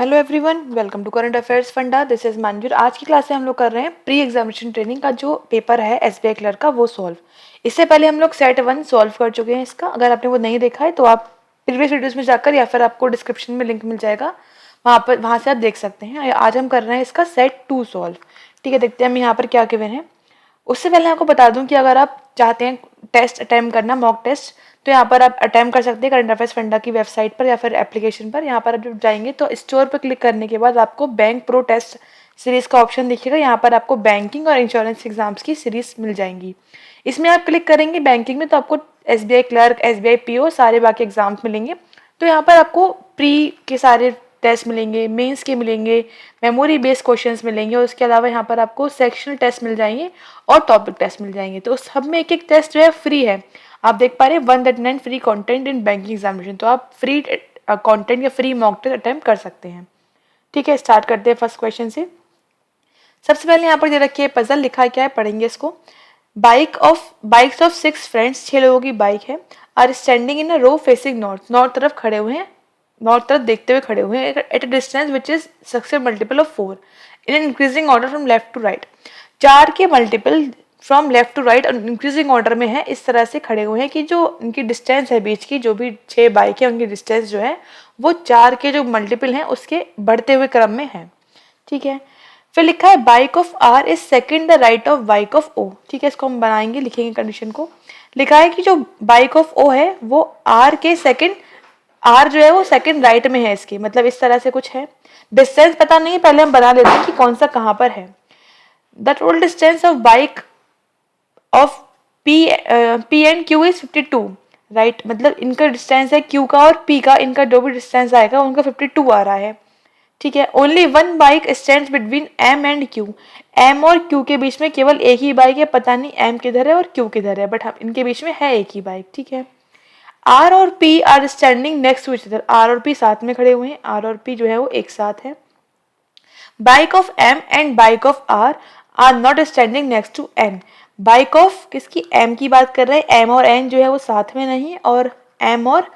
Hello everyone, welcome to current affairs funda. This is Manzoor. आज की class में हम लोग कर रहे हैं प्री एग्जामिनेशन ट्रेनिंग का जो पेपर है एसबीआई क्लर्क का, वो सॉल्व। इससे पहले हम लोग सेट 1 सॉल्व कर चुके हैं इसका। अगर आपने वो नहीं देखा है तो आप प्रीवियस वीडियोस में जाकर या फिर आपको डिस्क्रिप्शन में लिंक मिल जाएगा, वहाँ से आप देख सकते हैं। आज हम कर रहे हैं इसका सेट 2 सॉल्व। ठीक है, देखते हैं हम यहाँ पर क्या गिवन है। उससे पहले आपको बता दूं कि अगर आप चाहते हैं टेस्ट अटेम्प्ट करना, मॉक टेस्ट, तो यहाँ पर आप अटेम्प्ट कर सकते हैं करंट अफेयर्स फंडा की वेबसाइट पर या फिर एप्लीकेशन पर। यहाँ पर आप जब जाएंगे तो स्टोर पर क्लिक करने के बाद आपको बैंक प्रो टेस्ट सीरीज का ऑप्शन दिखेगा। यहाँ पर आपको बैंकिंग और इंश्योरेंस एग्जाम्स की सीरीज मिल जाएंगी। इसमें आप क्लिक करेंगे बैंकिंग में तो आपको एसबीआई क्लर्क, एसबीआई पीओ, सारे बाकी एग्जाम्स मिलेंगे। तो यहाँ पर आपको प्री के सारे टेस्ट मिलेंगे, मेंस के मिलेंगे, मेमोरी बेस्ड क्वेश्चंस मिलेंगे और उसके अलावा यहाँ पर आपको सेक्शनल टेस्ट मिल जाएंगे और टॉपिक टेस्ट मिल जाएंगे। तो सब में एक एक टेस्ट जो है फ्री है। आप देख पा रहे हैं 139 free content in banking examination. तो आप फ्री कंटेंट या फ्री मॉक टेस्ट अटेम्प्ट कर सकते हैं। ठीक है, स्टार्ट करते हैं फर्स्ट क्वेश्चन से। सबसे पहले यहाँ पर दे रखी है पजल, लिखा है क्या है, पढ़ेंगे इसको। बाइक्स ऑफ 6 फ्रेंड्स, 6 लोगों की बाइक है, are standing in a row facing north, north तरफ खड़े हुए हैं, नॉर्थ तरफ देखते हुए खड़े हुए हैं, at a distance which is successive multiple of 4 in an increasing order from left to right. 4 के multiple from left to right और इंक्रीजिंग ऑर्डर में है, इस तरह से खड़े हुए हैं कि जो उनकी डिस्टेंस है बीच की, जो भी 6 बाइक है उनकी डिस्टेंस जो है वो 4 के जो मल्टीपल हैं उसके बढ़ते हुए क्रम में है। ठीक है, फिर लिखा है bike of R is second the right of bike of O. ठीक है, इसको हम बनाएंगे, लिखेंगे कंडीशन को। लिखा है कि जो बाइक ऑफ ओ है वो आर के सेकंड, आर जो है वो सेकंड राइट में है इसके, मतलब इस तरह से कुछ है। डिस्टेंस पता नहीं है, पहले हम बना लेते हैं कि कौन सा कहाँ पर है। The total distance of bike of P and Q is 52, right, मतलब इनका डिस्टेंस है क्यू का और पी का, इनका जो भी डिस्टेंस आएगा उनका 52 आ रहा है। ठीक है, only one bike stands between M and Q, M और क्यू के बीच में केवल एक ही बाइक है, पता नहीं एम किधर है और क्यू किधर है, बट हाँ इनके बीच में है एक ही बाइक। ठीक है, आर और P are standing next to each other, R और पी साथ में खड़े हुए हैं, आर और पी जो है वो एक साथ है। Bike of M and bike of R not standing next to N, bike of किसकी, एम की बात कर रहे हैं, एम और एन जो है वो साथ में नहीं और एम और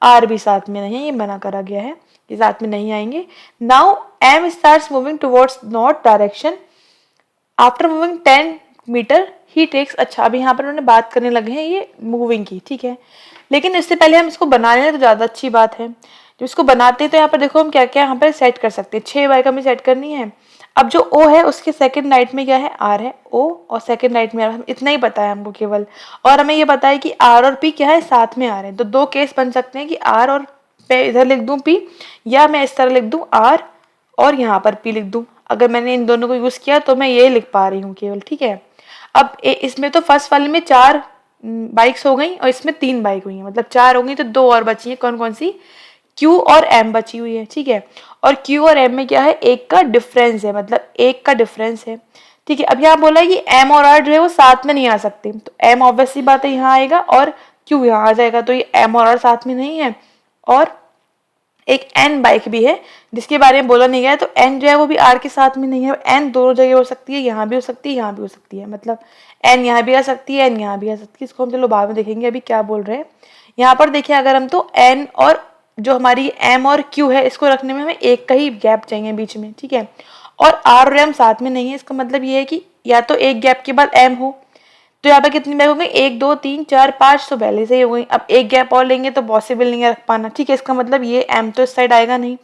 आर भी साथ में नहीं है, ये मना करा गया है, ये साथ में नहीं आएंगे। Now M starts moving towards north direction after moving 10 metre he takes, अच्छा अभी यहाँ पर उन्होंने बात करने लगे हैं ये मूविंग की। ठीक है, लेकिन इससे पहले हम इसको बना लें तो ज़्यादा अच्छी बात है। जब इसको बनाते हैं तो यहाँ पर देखो हम क्या क्या यहाँ पर सेट कर सकते हैं। 6 बाइक हमें सेट करनी है। अब जो ओ है उसके सेकंड राइट में क्या है, आर है, ओ और सेकंड राइट में आर, इतना ही पता है हमको केवल। और हमें ये पता है कि आर और पी क्या है, साथ में आ रहे हैं। तो 2 केस बन सकते हैं कि आर और मैं इधर लिख दूं पी, या मैं इस तरह लिख दूं आर और यहाँ पर पी लिख दूं। अगर मैंने इन दोनों को यूज किया तो मैं ये लिख पा रही हूँ केवल। ठीक है, अब इसमें तो फर्स्ट वाले में 4 बाइक्स हो गई और इसमें 3 बाइक हुई है, मतलब 4 हो गई, तो 2 और बची है, कौन कौन सी, Q और M बची हुई है। ठीक है, और Q और M में क्या है, एक का डिफरेंस है, मतलब एक का डिफरेंस है। ठीक है, अब यहाँ बोला है कि M और R जो है वो साथ में नहीं आ सकते, तो M ऑब्वियसली बात है यहाँ आएगा और Q यहाँ आ जाएगा, तो ये M और R साथ में नहीं है। और एक N बाइक भी है जिसके बारे में बोला नहीं गया, तो N जो है वो भी R के साथ में नहीं है। N दोनों जगह हो सकती है, यहाँ भी हो सकती है, यहाँ भी हो सकती है, मतलब N यहाँ भी आ सकती है, N यहाँ भी आ सकती है। इसको हम चलो बाद में देखेंगे, अभी क्या बोल रहे हैं। यहाँ पर देखिए अगर हम, तो N और जो हमारी M और Q है इसको रखने में हमें एक का ही गैप चाहिए बीच में। ठीक है, और R और M साथ में नहीं है, इसका मतलब ये है कि या तो एक गैप के बाद M हो, तो यहाँ पे कितनी बाइक हो गई, 1 2 3 4 5, तो पहले से ही हो गई। अब एक गैप और लेंगे तो पॉसिबल नहीं है रख पाना। ठीक है, इसका मतलब ये एम तो इस साइड आएगा नहीं।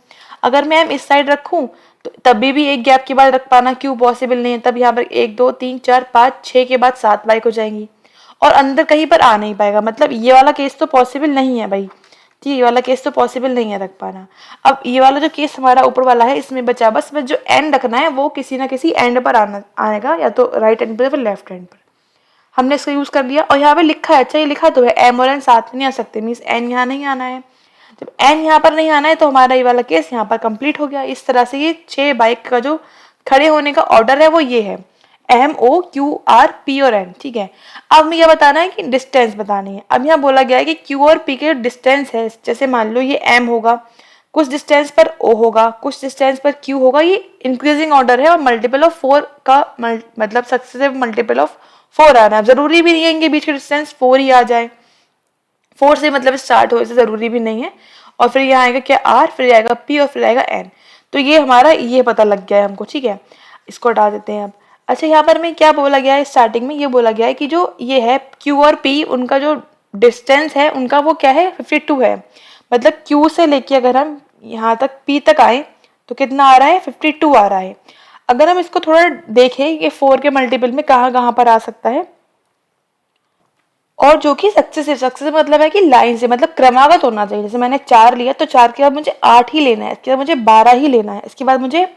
अगर मैं एम इस साइड रखूं तो तभी भी एक गैप के बाद रख पाना क्यों पॉसिबल नहीं है। तब यहाँ पर 1 2 3 4 5 6 के बाद 7 बाइक हो जाएंगी और अंदर कहीं पर आ नहीं पाएगा, मतलब ये वाला केस तो पॉसिबल नहीं है भाई। ठीक है, ये वाला केस तो पॉसिबल नहीं है रख पाना। अब ये वाला जो केस हमारा ऊपर वाला है इसमें बचा बस जो एंड रखना है वो किसी ना किसी एंड पर आएगा, या तो राइट एंड पर या फिर लेफ्ट एंड पर। हमने इसका यूज कर लिया और यहाँ पे लिखा है, अच्छा ये लिखा तो है एम और एन साथ में नहीं आ सकते, मीन्स एन यहाँ नहीं आना है। जब एन यहाँ पर नहीं आना है तो हमारा ये वाला केस यहाँ पर कंप्लीट हो गया। इस तरह से ये 6 बाइक का जो खड़े होने का ऑर्डर है वो ये है, M O Q R P और एन। ठीक है, अब हमें यह बताना है कि डिस्टेंस बतानी है। अब यहाँ बोला गया है कि क्यू और पी के जो डिस्टेंस है, जैसे मान लो ये एम होगा, कुछ डिस्टेंस पर ओ होगा, कुछ डिस्टेंस पर क्यू होगा, ये इंक्रीजिंग ऑर्डर है और मल्टीपल ऑफ 4 का मतलब सक्सेसिव मल्टीपल ऑफ 4 आना है। जरूरी भी नहीं है इनके बीच का डिस्टेंस 4 ही आ जाए, 4 से मतलब स्टार्ट हो, ऐसे जरूरी भी नहीं है। और फिर यहाँ आएगा क्या, आर, फिर आएगा पी और फिर आएगा एन। तो ये हमारा ये पता लग गया है हमको, ठीक है। इसको हटा देते हैं अब। अच्छा, यहाँ पर हमें क्या बोला गया है स्टार्टिंग में, ये बोला गया है कि जो ये है Q और P, उनका जो डिस्टेंस है उनका वो क्या है 52 है। मतलब Q से लेके अगर हम यहाँ तक P तक आए तो कितना आ रहा है 52 आ रहा है। अगर हम इसको थोड़ा देखें ये 4 के मल्टीपल में कहाँ कहाँ पर आ सकता है, और जो कि सक्सेसिव मतलब है कि लाइन से, मतलब क्रमागत होना चाहिए। जैसे मैंने 4 लिया तो 4 के बाद मुझे 8 ही लेना है, इसके बाद मुझे 12 ही लेना है, इसके बाद मुझे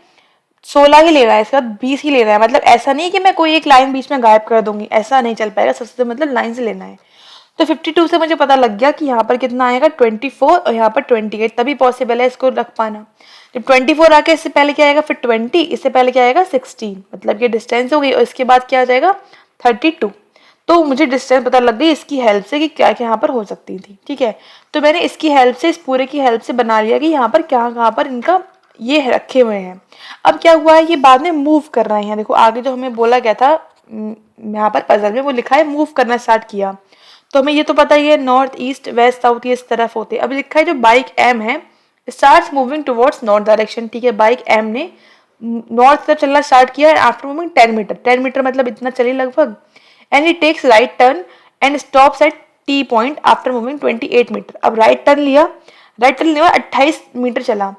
16 ही लेना है, इसके बाद 20 ही लेना है। मतलब ऐसा नहीं कि मैं कोई एक लाइन बीच में गायब कर दूंगी, ऐसा नहीं चल पाएगा। सबसे मतलब लाइन से लेना है। तो 52 से मुझे पता लग गया कि यहाँ पर कितना आएगा 24 और यहाँ पर 28, तभी पॉसिबल है इसको रख पाना। जब 24 आके इससे पहले क्या आएगा फिर 20, इससे पहले क्या आएगा 16, मतलब ये डिस्टेंस हो गई। और इसके बाद क्या आ जाएगा 32। तो मुझे डिस्टेंस पता लग गई इसकी हेल्प से कि क्या क्या यहाँ पर हो सकती थी, ठीक है। तो मैंने इसकी हेल्प से, इस पूरे की हेल्प से बना लिया कि यहाँ पर कहाँ पर इनका ये रखे हुए हैं। अब क्या हुआ है, ये बाद में मूव कर रहे हैं। देखो आगे जो हमें बोला गया था यहाँ पर पजल में वो लिखा है मूव करना स्टार्ट किया। तो हमें ये तो पता ही है नॉर्थ ईस्ट वेस्ट साउथ ये इस तरफ होते हैं। अब लिखा है जो बाइक एम है starts moving towards north direction, ठीक है। बाइक एम ने नॉर्थ तरफ चलना स्टार्ट किया है आफ्टर मूविंग 10 मीटर। 10 मीटर मतलब इतना चली लगभग। And it takes right turn and stops at T point after moving 28 meter. अब राइट टर्न लिया, 28 मीटर चला।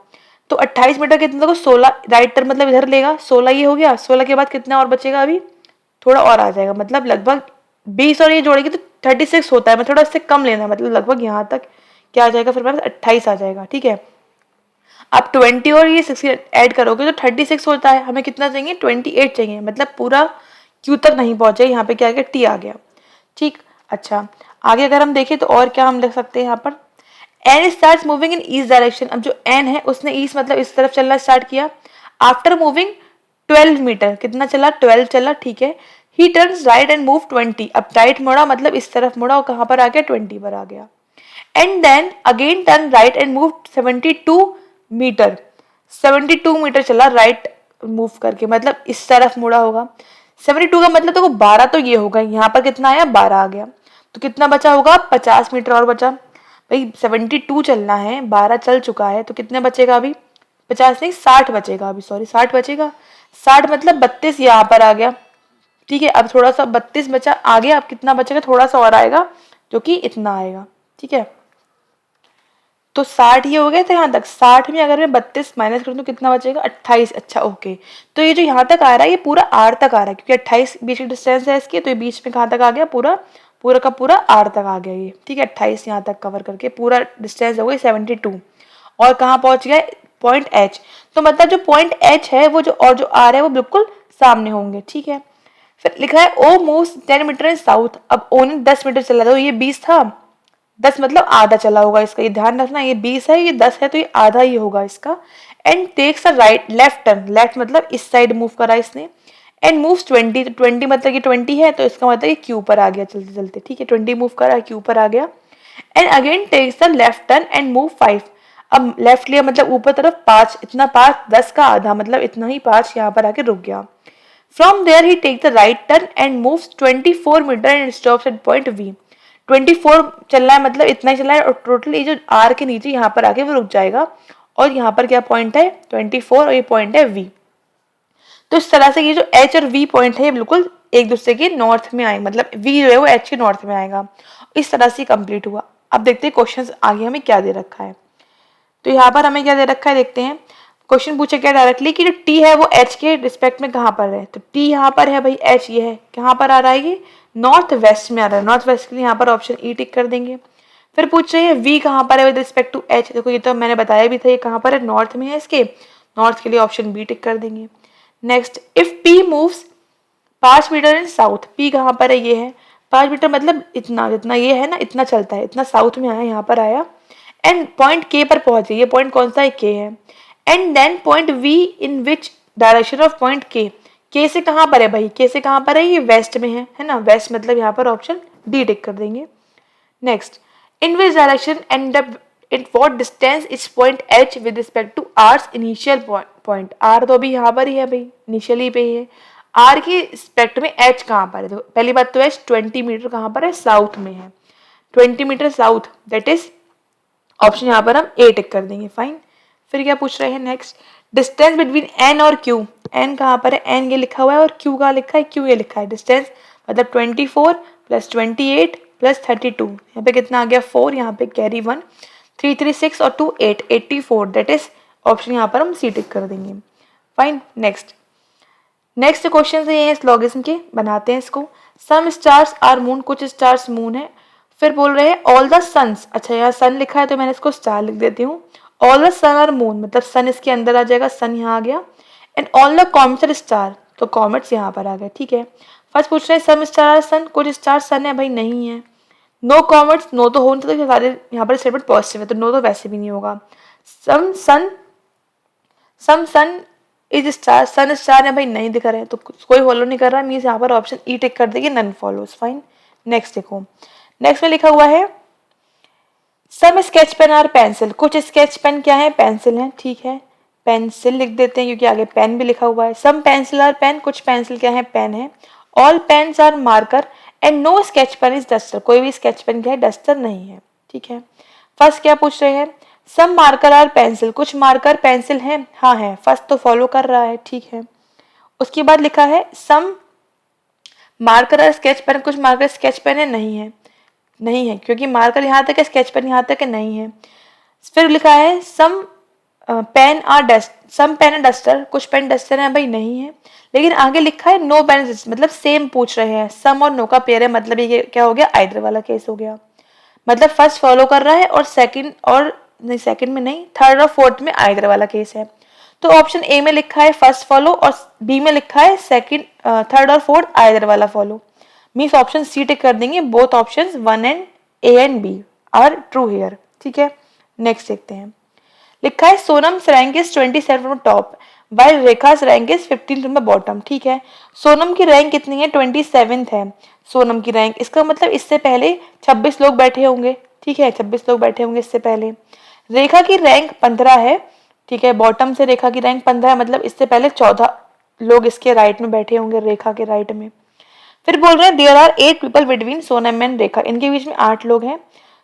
तो 28 मीटर कितना, 16 राइट टर्न मतलब इधर लेगा, 16 ये हो गया। 16 के बाद कितना और बचेगा, अभी थोड़ा और आ जाएगा, मतलब लगभग 20 और ये जोड़ेगी तो 36 होता है। मैं थोड़ा इससे कम लेना है, मतलब लगभग यहाँ तक क्या आ जाएगा फिर हमारे 28 आ जाएगा, ठीक है। आप 20 और ये 16 ऐड करोगे तो 36 होता है। हमें कितना चाहिए 28 चाहिए, मतलब पूरा क्यू तक नहीं पहुंचे। यहाँ पे क्या आ गया टी आ गया, ठीक। अच्छा आगे अगर हम देखें तो और क्या हम लिख सकते हैं यहाँ पर, N start moving in east direction. अब जो एन है उसने ईस्ट मतलब इस तरफ चलना स्टार्ट किया आफ्टर मूविंग 12 मीटर। कितना चला 12 चला, ठीक है। ही टर्न्स राइट एंड मूव 20। अब राइट मुड़ा मतलब इस तरफ मुड़ा और कहाँ पर आ गया 20 पर आ गया। And then again turn right and move 72 meter. 72 meter चला राइट मूव करके, मतलब इस तरफ मुड़ा होगा। 72 का मतलब देखो 12 तो ये होगा, यहाँ पर कितना आया 12 आ गया। तो कितना बचा होगा 50 मीटर और बचा। भाई 72 चलना है, 12 चल चुका है, तो कितने बचेगा अभी 50 नहीं 60 बचेगा अभी, सॉरी 60 बचेगा। 60 मतलब 32 यहाँ पर आ गया, ठीक है। अब थोड़ा सा 32 बचा आगे, अब कितना बचेगा थोड़ा सा और आएगा जो कि इतना आएगा, ठीक है। तो 60 ये हो गए थे यहाँ तक। 60 में अगर मैं 32 माइनस करूँ तो कितना बचेगा 28। अच्छा ओके, तो ये जो यहाँ तक आ रहा है ये पूरा आर तक आ रहा है, क्योंकि 28 बीच की डिस्टेंस है इसकी, तो ये बीच में कहाँ तक आ गया पूरा पूरा का पूरा आर तक आ गया ये, ठीक है। 28 यहाँ तक कवर करके पूरा डिस्टेंस हो गई 72। और कहाँ पहुंच गया पॉइंट एच। तो मतलब जो पॉइंट एच है वो जो और जो आर है वो बिल्कुल सामने होंगे, ठीक है। फिर लिखा है ओ मूव्स 10 मीटर इन साउथ। अब ओ ने 10 मीटर चला था, तो ये 20 था, 10 मतलब आधा चला होगा इसका, ये ध्यान रखना। ये 20 है ये 10 है तो ये आधा ही होगा इसका। And takes a right left turn, left मतलब इस साइड मूव करा इसने। एंड मूव्स 20, तो 20 मतलब ये 20 है तो इसका मतलब ये क्यू पर आ गया चलते चलते, ठीक है। 20 मूव करा क्यू पर आ गया। And again takes the left turn and move 5। अब लेफ्ट लिया मतलब ऊपर तरफ 5, इतना 5 10 का आधा मतलब इतना ही 5 यहाँ पर आके रुक गया। From there he take the right turn and moves 24 meter and stops at point V. 24 चलना है मतलब इतना ही चलना है, और टोटल ये जो आर के नीचे यहाँ पर आके वो रुक जाएगा। और यहाँ पर क्या पॉइंट है 24 और ये पॉइंट है वी। तो इस तरह से ये जो एच और वी पॉइंट है ये बिल्कुल एक दूसरे के नॉर्थ में आए, मतलब वी जो है वो एच के नॉर्थ में आएगा। इस तरह से कंप्लीट हुआ। अब देखते हैं क्वेश्चन आगे हमें क्या दे रखा है। तो यहाँ पर हमें क्या दे रखा है देखते हैं। क्वेश्चन पूछे क्या डायरेक्टली कि जो टी है वो एच के रिस्पेक्ट में कहाँ पर है। तो टी यहाँ पर है भाई, एच ये है, कहाँ पर आ रहा है ये नॉर्थ वेस्ट में आ रहा है। नॉर्थ वेस्ट के लिए यहाँ पर ऑप्शन ई टिक कर देंगे। फिर पूछ रहे हैं वी कहाँ पर है विद रिस्पेक्ट टू एच। देखो ये तो मैंने बताया भी था ये कहाँ पर है, नॉर्थ में है इसके। नॉर्थ के लिए ऑप्शन बी टिक कर देंगे। Next if P moves 5 meter in south, P कहाँ पर है ये है 5 मीटर मतलब इतना, जितना ये है ना इतना चलता है, इतना साउथ में आया यहाँ पर आया। एंड पॉइंट के पर पहुंच गए, ये पॉइंट कौन सा है के है। And then point V in which direction of point K से कहाँ पर है भाई, के से कहाँ पर है ये वेस्ट में है ना, वेस्ट मतलब यहाँ पर ऑप्शन डी टिक कर देंगे। Next in which direction and in what distance is point H with respect to R's initial point. R तो अभी यहाँ पर ही है भाई, इनिशियली पे ही है। आर के रिस्पेक्ट में एच कहाँ पर है, तो पहली बात तो एच 20 मीटर कहाँ पर है साउथ में है, 20 meter south, that is option यहाँ पर हम ए टिक कर देंगे। फाइन। फिर क्या पूछ रहे हैं नेक्स्ट, डिस्टेंस बिटवीन एन और क्यू, एन कहाँ पर है, एन ये लिखा हुआ है और क्यू कहाँ लिखा है, क्यू ये लिखा है। डिस्टेंस मतलब 24 प्लस 28 प्लस 32, यहाँ पे कितना आ गया 4, यहाँ पे कैरी 1, 3 3 6 और 2 8, 84, दैट इज ऑप्शन यहाँ पर हम सी टिक कर देंगे। फाइन, नेक्स्ट क्वेश्चन ये है इस लॉगिज्म के, बनाते हैं इसको। सम स्टार्स आर मून, कुछ स्टार्स मून है। फिर बोल रहे हैं ऑल द सन्स, अच्छा यहाँ सन लिखा है तो मैंने इसको स्टार लिख देती हूँ। All the sun are moon मतलब सन इसके अंदर आ जाएगा, सन यहाँ आ गया। And all the comets are star, तो कॉमेट्स यहाँ पर आ गए, ठीक है। फर्स्ट पूछ रहे हैं सम स्टार आर सन, कुछ स्टार सन है, भाई नहीं है। नो कॉमेट्स, नो तो हो नहीं तो सारे यहाँ पर स्टेटमेंट पॉजिटिव है, तो नो तो वैसे भी नहीं होगा। सम सन इज स्टार, सन स्टार है, भाई नहीं दिख रहे हैं तो कोई फॉलो नहीं कर रहा, मीन्स यहाँ पर ऑप्शन ई टिक कर देगी, नन फॉलोज। फाइन, नेक्स्ट देखो, नेक्स्ट में लिखा हुआ है सम स्केच पेन आर पेंसिल, कुछ स्केच पेन क्या है, पेंसिल है, ठीक है। पेंसिल लिख देते हैं क्योंकि आगे पेन भी लिखा हुआ है। सम पेंसिल आर पेन, कुछ पेंसिल क्या है, पेन है। All pens are marker and no sketch pen is duster, कोई भी स्केच पेन क्या है, डस्टर नहीं है, ठीक है। फर्स्ट क्या पूछ रहे हैं, सम मार्कर आर पेंसिल, कुछ मार्कर पेंसिल है, हाँ है, फर्स्ट तो फॉलो कर रहा है, ठीक है। उसके बाद लिखा है सम मार्कर आर स्केच पेन, कुछ मार्कर स्केच पेन है, नहीं है क्योंकि मार्कर यहाँ तक है, स्केच पेन यहाँ तक है, नहीं है। फिर लिखा है some pen are dust, some pen and duster, कुछ पेन डस्टर है, भाई नहीं है। लेकिन आगे लिखा है नो पेन, मतलब सेम पूछ रहे हैं, सम और नो का पेयर है, मतलब ये क्या हो गया, आइदर वाला केस हो गया। मतलब फर्स्ट फॉलो कर रहा है और सेकंड और नहीं, सेकंड में नहीं, थर्ड और फोर्थ में आइदर वाला केस है। तो ऑप्शन ए में लिखा है फर्स्ट फॉलो और बी में लिखा है सेकंड, थर्ड और फोर्थ आइदर वाला follow, means option C tick कर देंगे, both options 1 and A and B are true here, ठीक है। नेक्स्ट देखते हैं, लिखा है Sonam's rank is 27 from top while Rekha's rank is 15 from the bottom, ठीक है। सोनम की रैंक कितनी है, 27 है सोनम की रैंक, इसका मतलब इससे पहले 26 लोग बैठे होंगे, ठीक है, 26 लोग बैठे होंगे इससे पहले। रेखा की रैंक 15 है, ठीक है, बॉटम से रेखा की रैंक 15 है, मतलब इससे पहले 14 लोग इसके राइट में बैठे होंगे, रेखा के राइट में। फिर बोल रहे हैं there are 8 people between Sonam and Rekha, इनके बीच में 8 लोग हैं।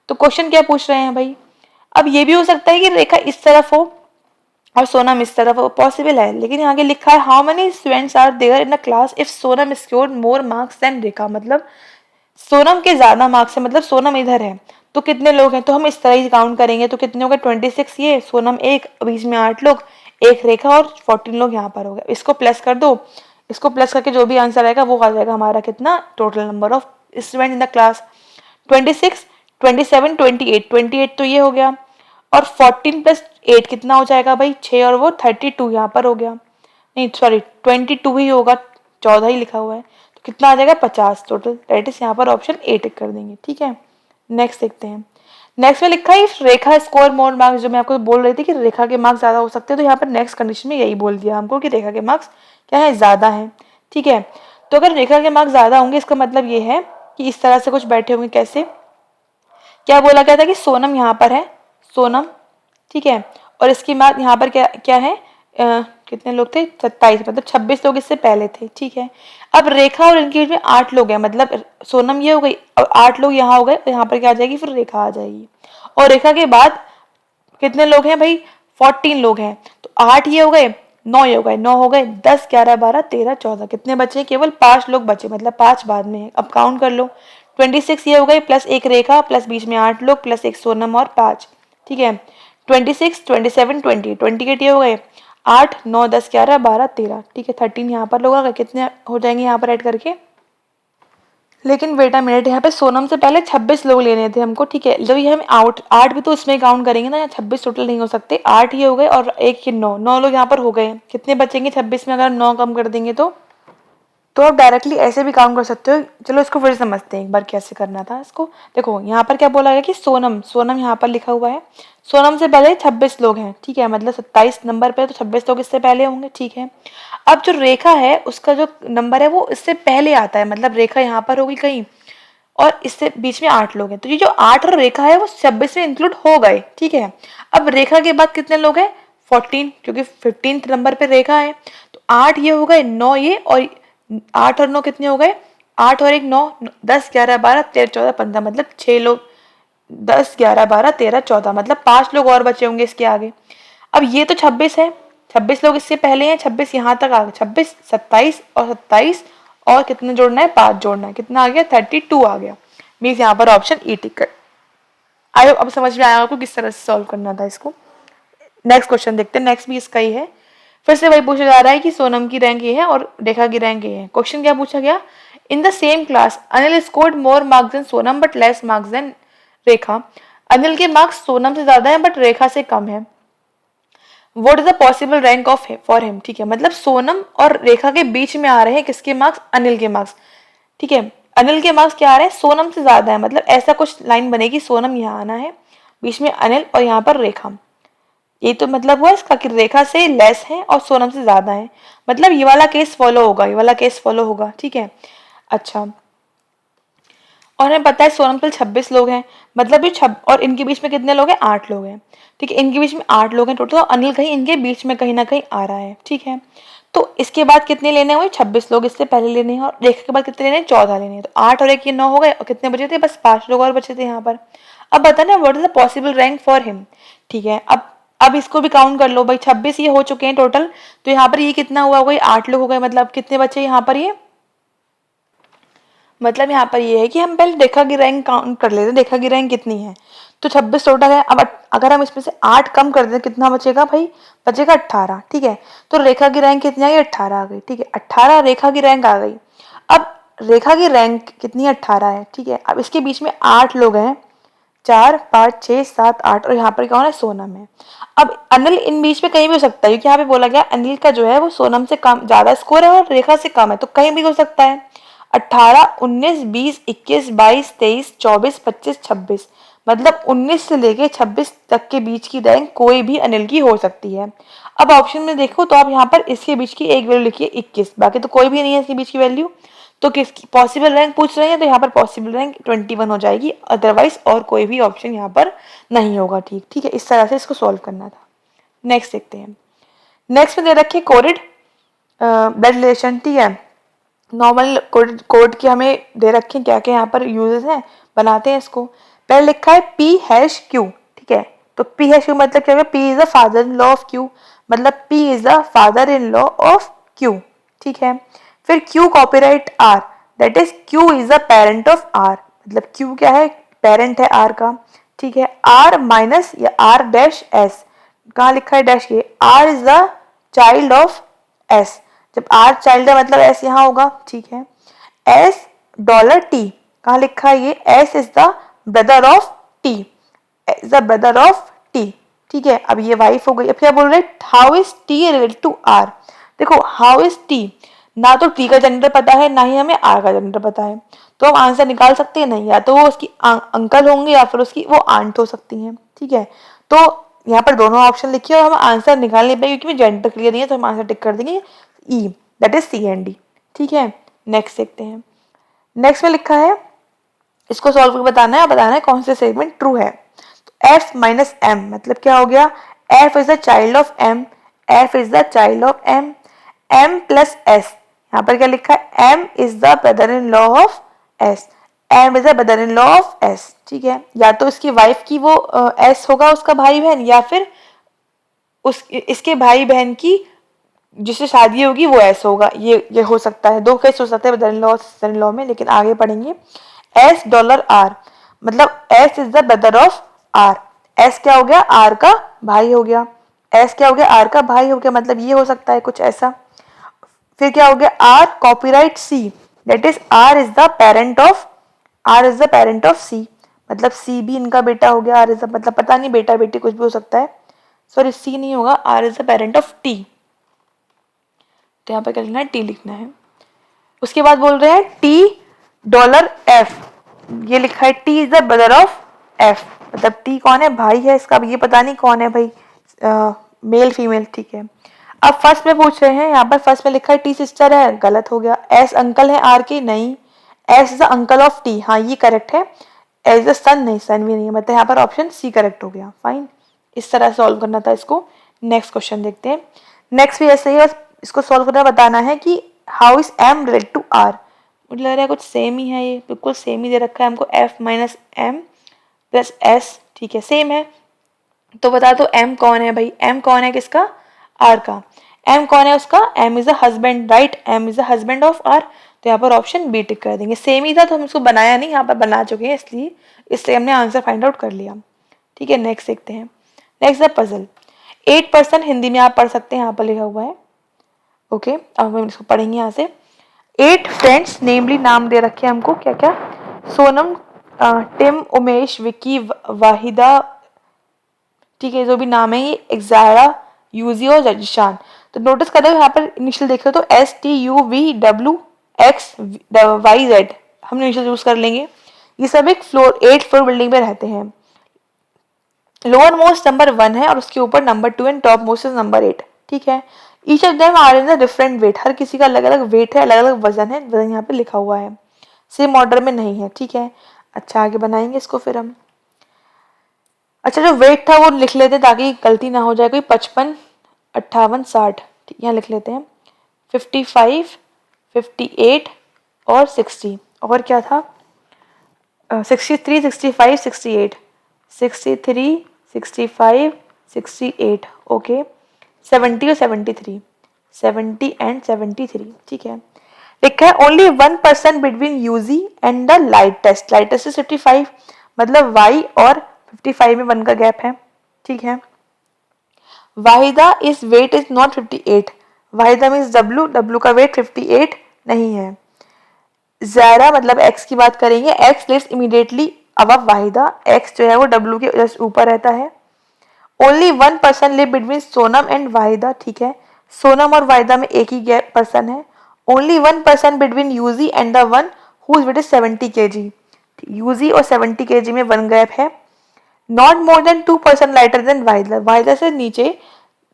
तो क्वेश्चन क्या पूछ रहे हैं भाई, अब ये भी हो सकता है कि रेखा इस तरफ हो और सोनम इस तरफ हो, पॉसिबल है, लेकिन आगे लिखा है how many students are there in a class if Sonam scored more marks than Rekha, मतलब सोनम के ज्यादा मार्क्स है, मतलब सोनम इधर है तो कितने लोग हैं, तो हम इस तरह ही काउंट करेंगे, तो कितने हो गए 26, ये सोनम एक, बीच में 8 लोग, एक रेखा और 14 लोग यहाँ पर हो गए। इसको प्लस कर दो, इसको प्लस करके जो भी आंसर आएगा वो आ जाएगा हमारा कितना, total number of student in the class 26, 27, 28 तो ये हो गया, और 14 प्लस 8 कितना हो जाएगा भाई 6, और वो 32 यहाँ पर हो गया, नहीं सॉरी 22 ही होगा, 14 ही लिखा हुआ है, तो कितना आ जाएगा 50 टोटल, दैट इज यहाँ पर ऑप्शन ए टिक कर देंगे, ठीक है। नेक्स्ट देखते हैं, नेक्स्ट में लिखा है रेखा स्कोर मोर मार्क्स, जो मैं आपको बोल रही थी कि रेखा के मार्क्स ज्यादा हो सकते हैं, तो यहाँ पर नेक्स्ट कंडीशन में यही बोल दिया हमको कि रेखा के मार्क्स क्या है, ज्यादा है, ठीक है। तो अगर रेखा के मार्क्स ज्यादा होंगे इसका मतलब ये है कि इस तरह से कुछ बैठे होंगे, कैसे, क्या बोला गया था कि सोनम यहाँ पर है, सोनम, ठीक है, और इसकी मार्क यहाँ पर क्या क्या है, कितने लोग थे 27, मतलब 26 लोग इससे पहले थे, ठीक है। अब रेखा और इनके बीच में 8 लोग हैं, मतलब सोनम ये हो गई और 8 लोग यहाँ हो गए, तो यहाँ पर क्या आ जाएगी, फिर रेखा आ जाएगी, और रेखा के बाद कितने लोग हैं भाई 14 लोग हैं, तो 8 ये हो गए, 9 ये हो गए, 9 हो गए, 10 11 12 13 14, कितने बचे, केवल 5 लोग बचे, मतलब 5 बाद में है। अब काउंट कर लो, 26 ये हो गई प्लस एक रेखा प्लस बीच में 8 लोग प्लस एक सोनम और 5, ठीक है। 26, 27, 20, 28 ये हो गए, 8 9 10 11 12 13, ठीक है, 13 यहाँ पर लोग आ गए, कितने हो जाएंगे यहाँ पर ऐड करके, लेकिन वेट अ मिनट, यहाँ पे सोनम से पहले 26 लोग लेने थे हमको, ठीक है, जब ये हम आउट 8 भी तो इसमें काउंट करेंगे ना, 26 टोटल नहीं हो सकते, 8 ही हो गए और एक ही 9 लोग यहाँ पर हो गए, कितने बचेंगे 26 में, अगर 9 कम कर देंगे तो आप डायरेक्टली ऐसे भी काउंट कर सकते हो। चलो इसको फिर समझते हैं एक बार कैसे करना था इसको। देखो यहाँ पर क्या बोला गया कि सोनम यहाँ पर लिखा हुआ है, सोनम से पहले 26 लोग हैं, ठीक है, मतलब 27 नंबर पे तो 26 लोग इससे पहले होंगे, ठीक है। अब जो रेखा है उसका जो नंबर है वो इससे पहले आता है, मतलब रेखा यहाँ पर होगी कहीं और इससे बीच में 8 लोग हैं, तो ये जो 8 और रेखा है वो 26 में इंक्लूड हो गए, ठीक है। अब रेखा के बाद कितने लोग हैं 14, क्योंकि 15 नंबर पे रेखा है, तो 8 ये हो गए, 9 ये, और 8 और 9 कितने हो गए, 8 और 1 9, 10 11 12 13 14 15, मतलब 6 लोग, 10 11 12 13 14, मतलब 5 लोग और बचे होंगे इसके आगे। अब ये तो 26 है, 26 लोग इससे पहले हैं, 26 यहाँ तक आ गए, 26, 27 और 27 और कितना जोड़ना है, 5 जोड़ना है, कितना आ गया, 32 आ गया। मीन्स यहाँ पर option E tick. I hope अब समझ में आया आपको किस तरह से सॉल्व करना था इसको। नेक्स्ट क्वेश्चन देखते हैं, नेक्स्ट भी इसका ही है। फिर से वही पूछा जा रहा है कि सोनम की रैंक ये है और रेखा की रैंक ये है। क्वेश्चन क्या पूछा गया, in the same class Anil scored more marks than Sonam but less marks than Rekha. Anil के मार्क्स सोनम से ज्यादा है बट रेखा से कम है। What is the possible rank of for him. ठीक है, मतलब सोनम और रेखा के बीच में आ रहे हैं किसके मार्क्स, अनिल के मार्क्स। ठीक है, अनिल के मार्क्स क्या आ रहे हैं, सोनम से ज्यादा है, मतलब ऐसा कुछ लाइन बनेगी, सोनम यहाँ आना है, बीच में अनिल और यहाँ पर रेखा। ये तो मतलब हुआ इसका कि रेखा से लेस है और सोनम से ज्यादा है, मतलब ये वाला केस फॉलो होगा, ये वाला केस फॉलो होगा। ठीक है, अच्छा, और हमें पता है सोनम के 26 लोग हैं, मतलब ये और इनके बीच में कितने लोग हैं, 8 लोग हैं। ठीक है, इनके बीच में 8 लोग हैं टोटल, और अनिल कहीं इनके बीच में कहीं ना कहीं आ रहा है। ठीक है, तो इसके बाद कितने लेने हुए, 26 लोग इससे पहले लेने हैं, और रेखा के बाद कितने लेने हैं, 14 लेने हैं। तो 8 और 1 ये 9 हो गए, और कितने बचे थे, बस 5 लोग और बचे थे यहाँ पर। अब बताना what is the possible rank for him. ठीक है, अब इसको भी काउंट कर लो भाई, 26 ये हो चुके हैं टोटल, तो यहाँ पर ये कितना हुआ, कोई 8 लोग हो गए, मतलब कितने बचे यहाँ पर, ये मतलब यहाँ पर ये है कि हम पहले रेखा की रैंक काउंट कर लेते हैं, रेखा की रैंक कितनी है, तो 26 टोटल है। अब अगर हम इसमें से 8 कम कर दें कितना बचेगा भाई, बचेगा 18। ठीक है, तो रेखा की रैंक कितनी आ गई, 18 आ गई। ठीक है, 18 रेखा की रैंक आ गई। अब रेखा की रैंक कितनी है, 18 है। ठीक है, अब इसके बीच में 8 लोग हैं, 4, 5, 6, 7, 8, और यहाँ पर कौन है, सोनम है। अब अनिल इन बीच में कहीं भी हो सकता है, क्योंकि यहाँ पे बोला गया अनिल का जो है वो सोनम से कम ज्यादा स्कोर है और रेखा से कम है, तो कहीं भी हो सकता है। 18, 19, 20, 21, 22, 23, 24, 25, 26, मतलब 19 से लेके 26 तक के बीच की रैंक कोई भी अनिल की हो सकती है। अब ऑप्शन में देखो तो आप यहाँ पर इसके बीच की एक वैल्यू लिखिए 21, बाकी तो कोई भी नहीं है इसके बीच की वैल्यू, तो किसकी पॉसिबल रैंक पूछ रहे हैं, तो यहाँ पर पॉसिबल रैंक 21 हो जाएगी, अदरवाइज और कोई भी ऑप्शन यहाँ पर नहीं होगा। ठीक है, इस तरह से इसको सॉल्व करना था। नेक्स्ट देखते हैं, नेक्स्ट में दे रखिए कोडेड ब्लड रिलेशन। ठीक है, नॉर्मल कोड की हमें दे रखे क्या क्या यहाँ पर यूजेस हैं, बनाते हैं इसको। पहले लिखा है P#Q। ठीक है, तो P#Q मतलब क्या होगा, P is the father in law of Q, मतलब P is the father in law of Q। ठीक है, फिर Q copyright R, that is Q is the parent of R, मतलब Q क्या है, पेरेंट है R का। ठीक है, R माइनस या R डैश S, कहाँ लिखा है डैश, ये R is the child of S, जब R चाइल्ड है मतलब S यहाँ होगा। ठीक है, S $T, कहाँ लिखा है ये, S is the brother of T, is the brother of T। ठीक है, अब ये वाइफ हो गई। अब क्या बोल रहे हैं, how is T related to R। देखो हाउ इज T, ना तो T का जेंडर पता है ना ही हमें R का जेंडर पता है, तो हम आंसर निकाल सकते हैं नहीं, या तो वो उसकी अंकल होंगे या फिर उसकी वो आंट हो सकती हैं। ठीक है, तो यहाँ पर दोनों ऑप्शन लिखिए और हम आंसर निकाल नहीं पाएंगे क्योंकि जेंडर क्लियर नहीं है, तो हम आंसर टिक कर देंगे ई, दैट इज C&D। ठीक है, नेक्स्ट देखते हैं, नेक्स्ट में लिखा है इसको सॉल्व करके बताना है कौन से स्टेटमेंट ट्रू है। तो F माइनस M मतलब क्या हो गया, F is the child of M, F is the child of M, M plus S, यहाँ पर क्या लिखा है, M is the brother in law of S, M is the brother in law of S। ठीक है, या तो इसकी वाइफ की वो S होगा उसका भाई बहन, या फिर उस इसके भाई बहन की जिससे शादी होगी वो ऐसा होगा, ये हो सकता है, दो केस हो सकते हैं brother in law sister in law में, लेकिन आगे पढ़ेंगे। $S मतलब S is the brother of R, S क्या हो गया, R का भाई हो गया, S क्या हो गया, R का भाई हो गया, मतलब ये हो सकता है कुछ ऐसा। फिर क्या हो गया, R copyright C, that is R is the parent of C, मतलब C भी इनका बेटा हो गया, R इज द मतलब पता नहीं बेटा बेटी कुछ भी हो सकता है, सॉरी C नहीं होगा, R is the parent of T, तो यहाँ पे क्या लिखना है, T लिखना है। उसके बाद बोल रहे हैं $T, ये लिखा है T is the brother of F, मतलब T कौन है, भाई है इसका, अब ये पता नहीं कौन है भाई, मेल फीमेल। ठीक है, अब फर्स्ट में पूछ रहे हैं, यहाँ पर फर्स्ट में लिखा है T सिस्टर है, गलत हो गया। S अंकल है R के, नहीं। S is the uncle of T, हाँ ये करेक्ट है। S इज द सन, नहीं, सन भी नहीं है, मतलब यहाँ पर ऑप्शन C करेक्ट हो गया। फाइन, इस तरह सॉल्व करना था इसको। नेक्स्ट क्वेश्चन देखते हैं, नेक्स्ट भी ऐसे ही, बस इसको सॉल्व करना बताना है कि how is M related to R। मुझे लग रहा है कुछ सेम ही है, ये बिल्कुल सेम ही दे रखा है हमको, F minus M plus S। ठीक है, सेम है, तो बता दो M कौन है भाई, M कौन है किसका, आर का। एम कौन है उसका, M is a husband, right, M is a husband of R, तो यहाँ पर ऑप्शन बी टिक कर देंगे। सेम ही था तो हम इसको बनाया नहीं, यहाँ पर बना चुके हैं इसलिए हमने आंसर फाइंड आउट कर लिया। ठीक है, नेक्स्ट देखते हैं। Next the puzzle. 8% हिंदी में आप पढ़ सकते हैं, यहाँ पर लिखा हुआ है। ओके, अब हम इसको पढ़ेंगे यहाँ से। 8 फ्रेंड्स, नेमली नाम दे रखे हैं हमको, क्या क्या, सोनम, टिम, उमेश, विकी, वाहिदा, ठीक है, जो भी नाम है ये, एग्जारा, यूजी और जिशान। तो नोटिस करें यहाँ पर इनिशियल देख रहे हो तो STUVWXYZ हमने इनिशियल यूज कर लेंगे। ये सब एक फ्लोर 8 फ्लोर बिल्डिंग में रहते हैं। लोअर मोस्ट नंबर 1 है और उसके ऊपर number 2 and top most is number 8। ठीक है, each of them are in a different weight, हर किसी का अलग अलग वेट है, अलग अलग वजन है, वजन यहाँ पे लिखा हुआ है, सेम ऑर्डर में नहीं है। ठीक है, अच्छा आगे बनाएंगे इसको फिर हम। अच्छा, जो वेट था वो लिख लेते हैं ताकि गलती ना हो जाए कोई। 55, 58, 60, यहाँ लिख लेते हैं। 55, 58 और 60, और क्या था, 63, 65, 68, 63, 65, 68, ओके। 70 और 73, 70 एंड 73, ठीक है। लिखा है only 1% between UG and the lightest, lightest is 55, मतलब y और 55 में 1 का गैप है। ठीक है, Wahida is weight is not 58, Wahida means W, W का वेट 58 नहीं है। ज़ारा मतलब x की बात करेंगे, x lives immediately above Wahida, x जो है वो W के जस्ट ऊपर रहता है। Only 1% live between Sonam and Wahida, ठीक है, सोनम और वाहिदा में एक ही गैप पर्सन है। Only 1% between UG and the one whose weight is 70 kg, UG और 70 kg में 1 गैप है। Not more than 2% lighter than Wahida, Wahida से नीचे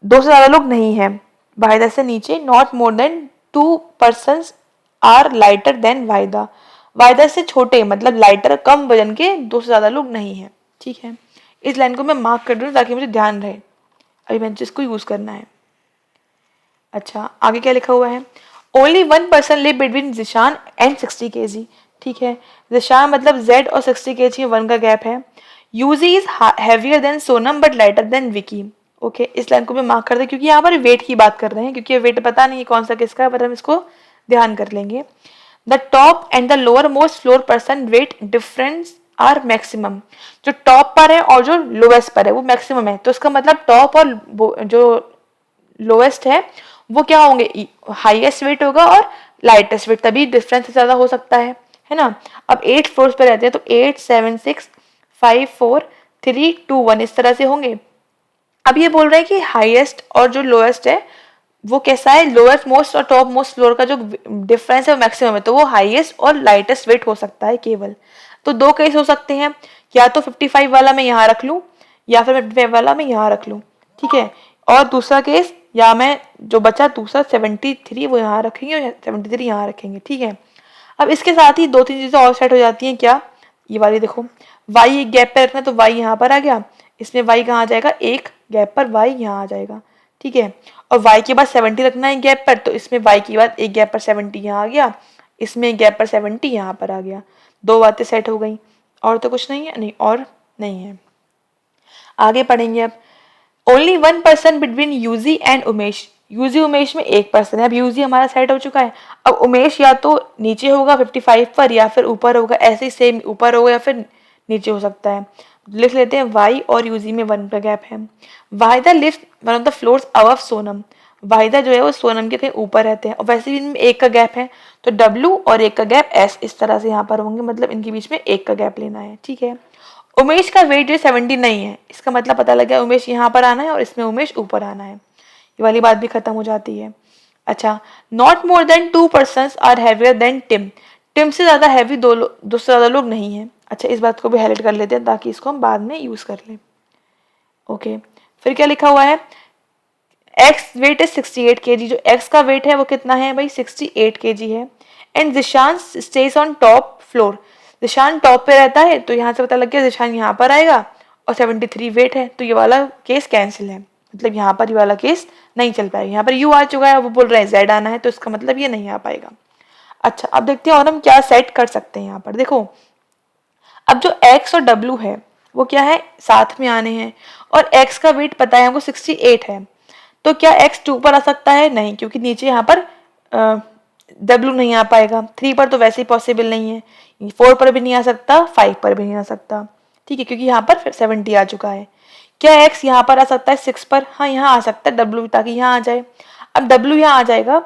2 से ज़्यादा लोग नहीं है, वाहिदा से नीचे not more than 2% are lighter than Wahida, Wahida से छोटे मतलब लाइटर कम वजन के 2 से ज़्यादा लोग नहीं है। ठीक है, इस लाइन को मैं मार्क कर दूँ ताकि मुझे ध्यान रहे, अभी मैंने इसको यूज़ करना है। अच्छा, आगे क्या लिखा हुआ है, only 1% live between Zeeshan and 60 kg, ठीक है, जिशान मतलब Z और 60 kg में 1 का गैप है। UG is heavier than Sonam but lighter than Vicky, okay, इस लाइन को भी मार्क कर दे क्योंकि यहाँ पर वेट की बात कर रहे हैं, क्योंकि वेट पता नहीं है कौन सा किसका है, पर हम इसको ध्यान कर लेंगे। The top and the lower most floor person weight difference are maximum, जो टॉप पर है और जो लोएस्ट पर है वो मैक्सिमम है, तो इसका मतलब टॉप और जो लोएस्ट है वो क्या होंगे, हाईएस्ट वेट होगा और लाइटेस्ट वेट, तभी डिफरेंस ज़्यादा हो सकता है ना। अब 8 फ्लोर्स पे रहते हैं तो 8, 7, 6, 5, 4, 3, 2, 1 इस तरह से होंगे। अब ये बोल रहे हैं कि हाईएस्ट और जो लोएस्ट है वो कैसा है, लोएस्ट मोस्ट और टॉप मोस्ट फ्लोर का जो डिफरेंस है वो मैक्सिमम है, तो वो हाईएस्ट और लाइटेस्ट वेट हो सकता है केवल। तो 2 केस हो सकते हैं, या तो 55 वाला मैं यहाँ रख लूँ या फिर 55 वाला मैं यहाँ रख लूँ, ठीक है, और दूसरा केस या मैं जो बचा दूसरा 73 वो यहाँ रखेंगे और 73 यहाँ रखेंगे। ठीक है, अब इसके साथ ही 2-3 चीज़ें और सेट हो जाती हैं, क्या, ये वाली देखो, y एक गैप पे रखना तो y यहाँ पर आ गया, इसमें y कहाँ आ जाएगा, एक गैप पर y यहाँ आ जाएगा। ठीक है, और y के बाद 70 रखना है गैप पर, तो इसमें y के बाद एक गैप पर 70 यहाँ आ गया, इसमें एक गैप पर 70 यहाँ पर आ गया। 2 बातें सेट हो गई, और तो कुछ नहीं है, नहीं और नहीं है। आगे पढ़ेंगे अब, only 1% between UG and Umesh, UG Umesh में 1% है। अब यूजी हमारा सेट हो चुका है, अब उमेश या तो नीचे होगा 55 पर या फिर ऊपर होगा, ऐसे ही सेम ऊपर होगा या फिर नीचे हो सकता है। लिख लेते हैं वाई और यूजी में 1 का गैप है। Wahida lives one of the floors above Sonam, Wahida जो है वो सोनम के कहीं ऊपर रहते हैं, और वैसे भी इनमें 1 का गैप है, तो W और 1 का गैप S इस तरह से यहाँ पर होंगे, मतलब इनके बीच में 1 का गैप लेना है। ठीक है, उमेश का वेट जो 70 नहीं है, इसका मतलब पता लग गया उमेश यहाँ पर आना है और इसमें उमेश ऊपर आना है, ये वाली बात भी खत्म हो जाती है। अच्छा, not more than 2% are heavier than Tim, Tim से ज़्यादा हैवी दो से ज़्यादा लोग नहीं हैं। अच्छा, इस बात को भी हाईलाइट कर लेते हैं ताकि इसको हम बाद में यूज़ कर लें। ओके, फिर क्या लिखा हुआ है, एक्स वेट है 68 kg, जो एक्स का वेट है वो कितना है भाई 68 kg है। And Zeeshan stage on top floor, Zeeshan top पे रहता है, तो यहाँ से पता लग गया जिशान यहाँ पर आएगा और 73 वेट है, तो ये वाला केस कैंसिल है, मतलब यहाँ पर ये वाला केस नहीं चल पाएगा। यहाँ पर यू आ चुका है, वो बोल रहे हैं जेड आना है, तो इसका मतलब ये नहीं आ पाएगा। अच्छा, अब देखते हैं और हम क्या सेट कर सकते हैं। यहाँ पर देखो, अब जो एक्स और डब्ल्यू है वो क्या है, साथ में आने हैं, और एक्स का वेट पता है हमको 68 है, तो क्या x 2 पर आ सकता है? नहीं, क्योंकि नीचे यहाँ पर w नहीं आ पाएगा। 3 पर तो वैसे ही पॉसिबल नहीं है, 4 पर भी नहीं आ सकता, 5 पर भी नहीं आ सकता, ठीक है, क्योंकि यहाँ पर 70 आ चुका है। क्या x यहाँ पर आ सकता है 6 पर? हाँ, यहाँ आ सकता है w, ताकि यहाँ आ जाए। अब w यहाँ आ जाएगा,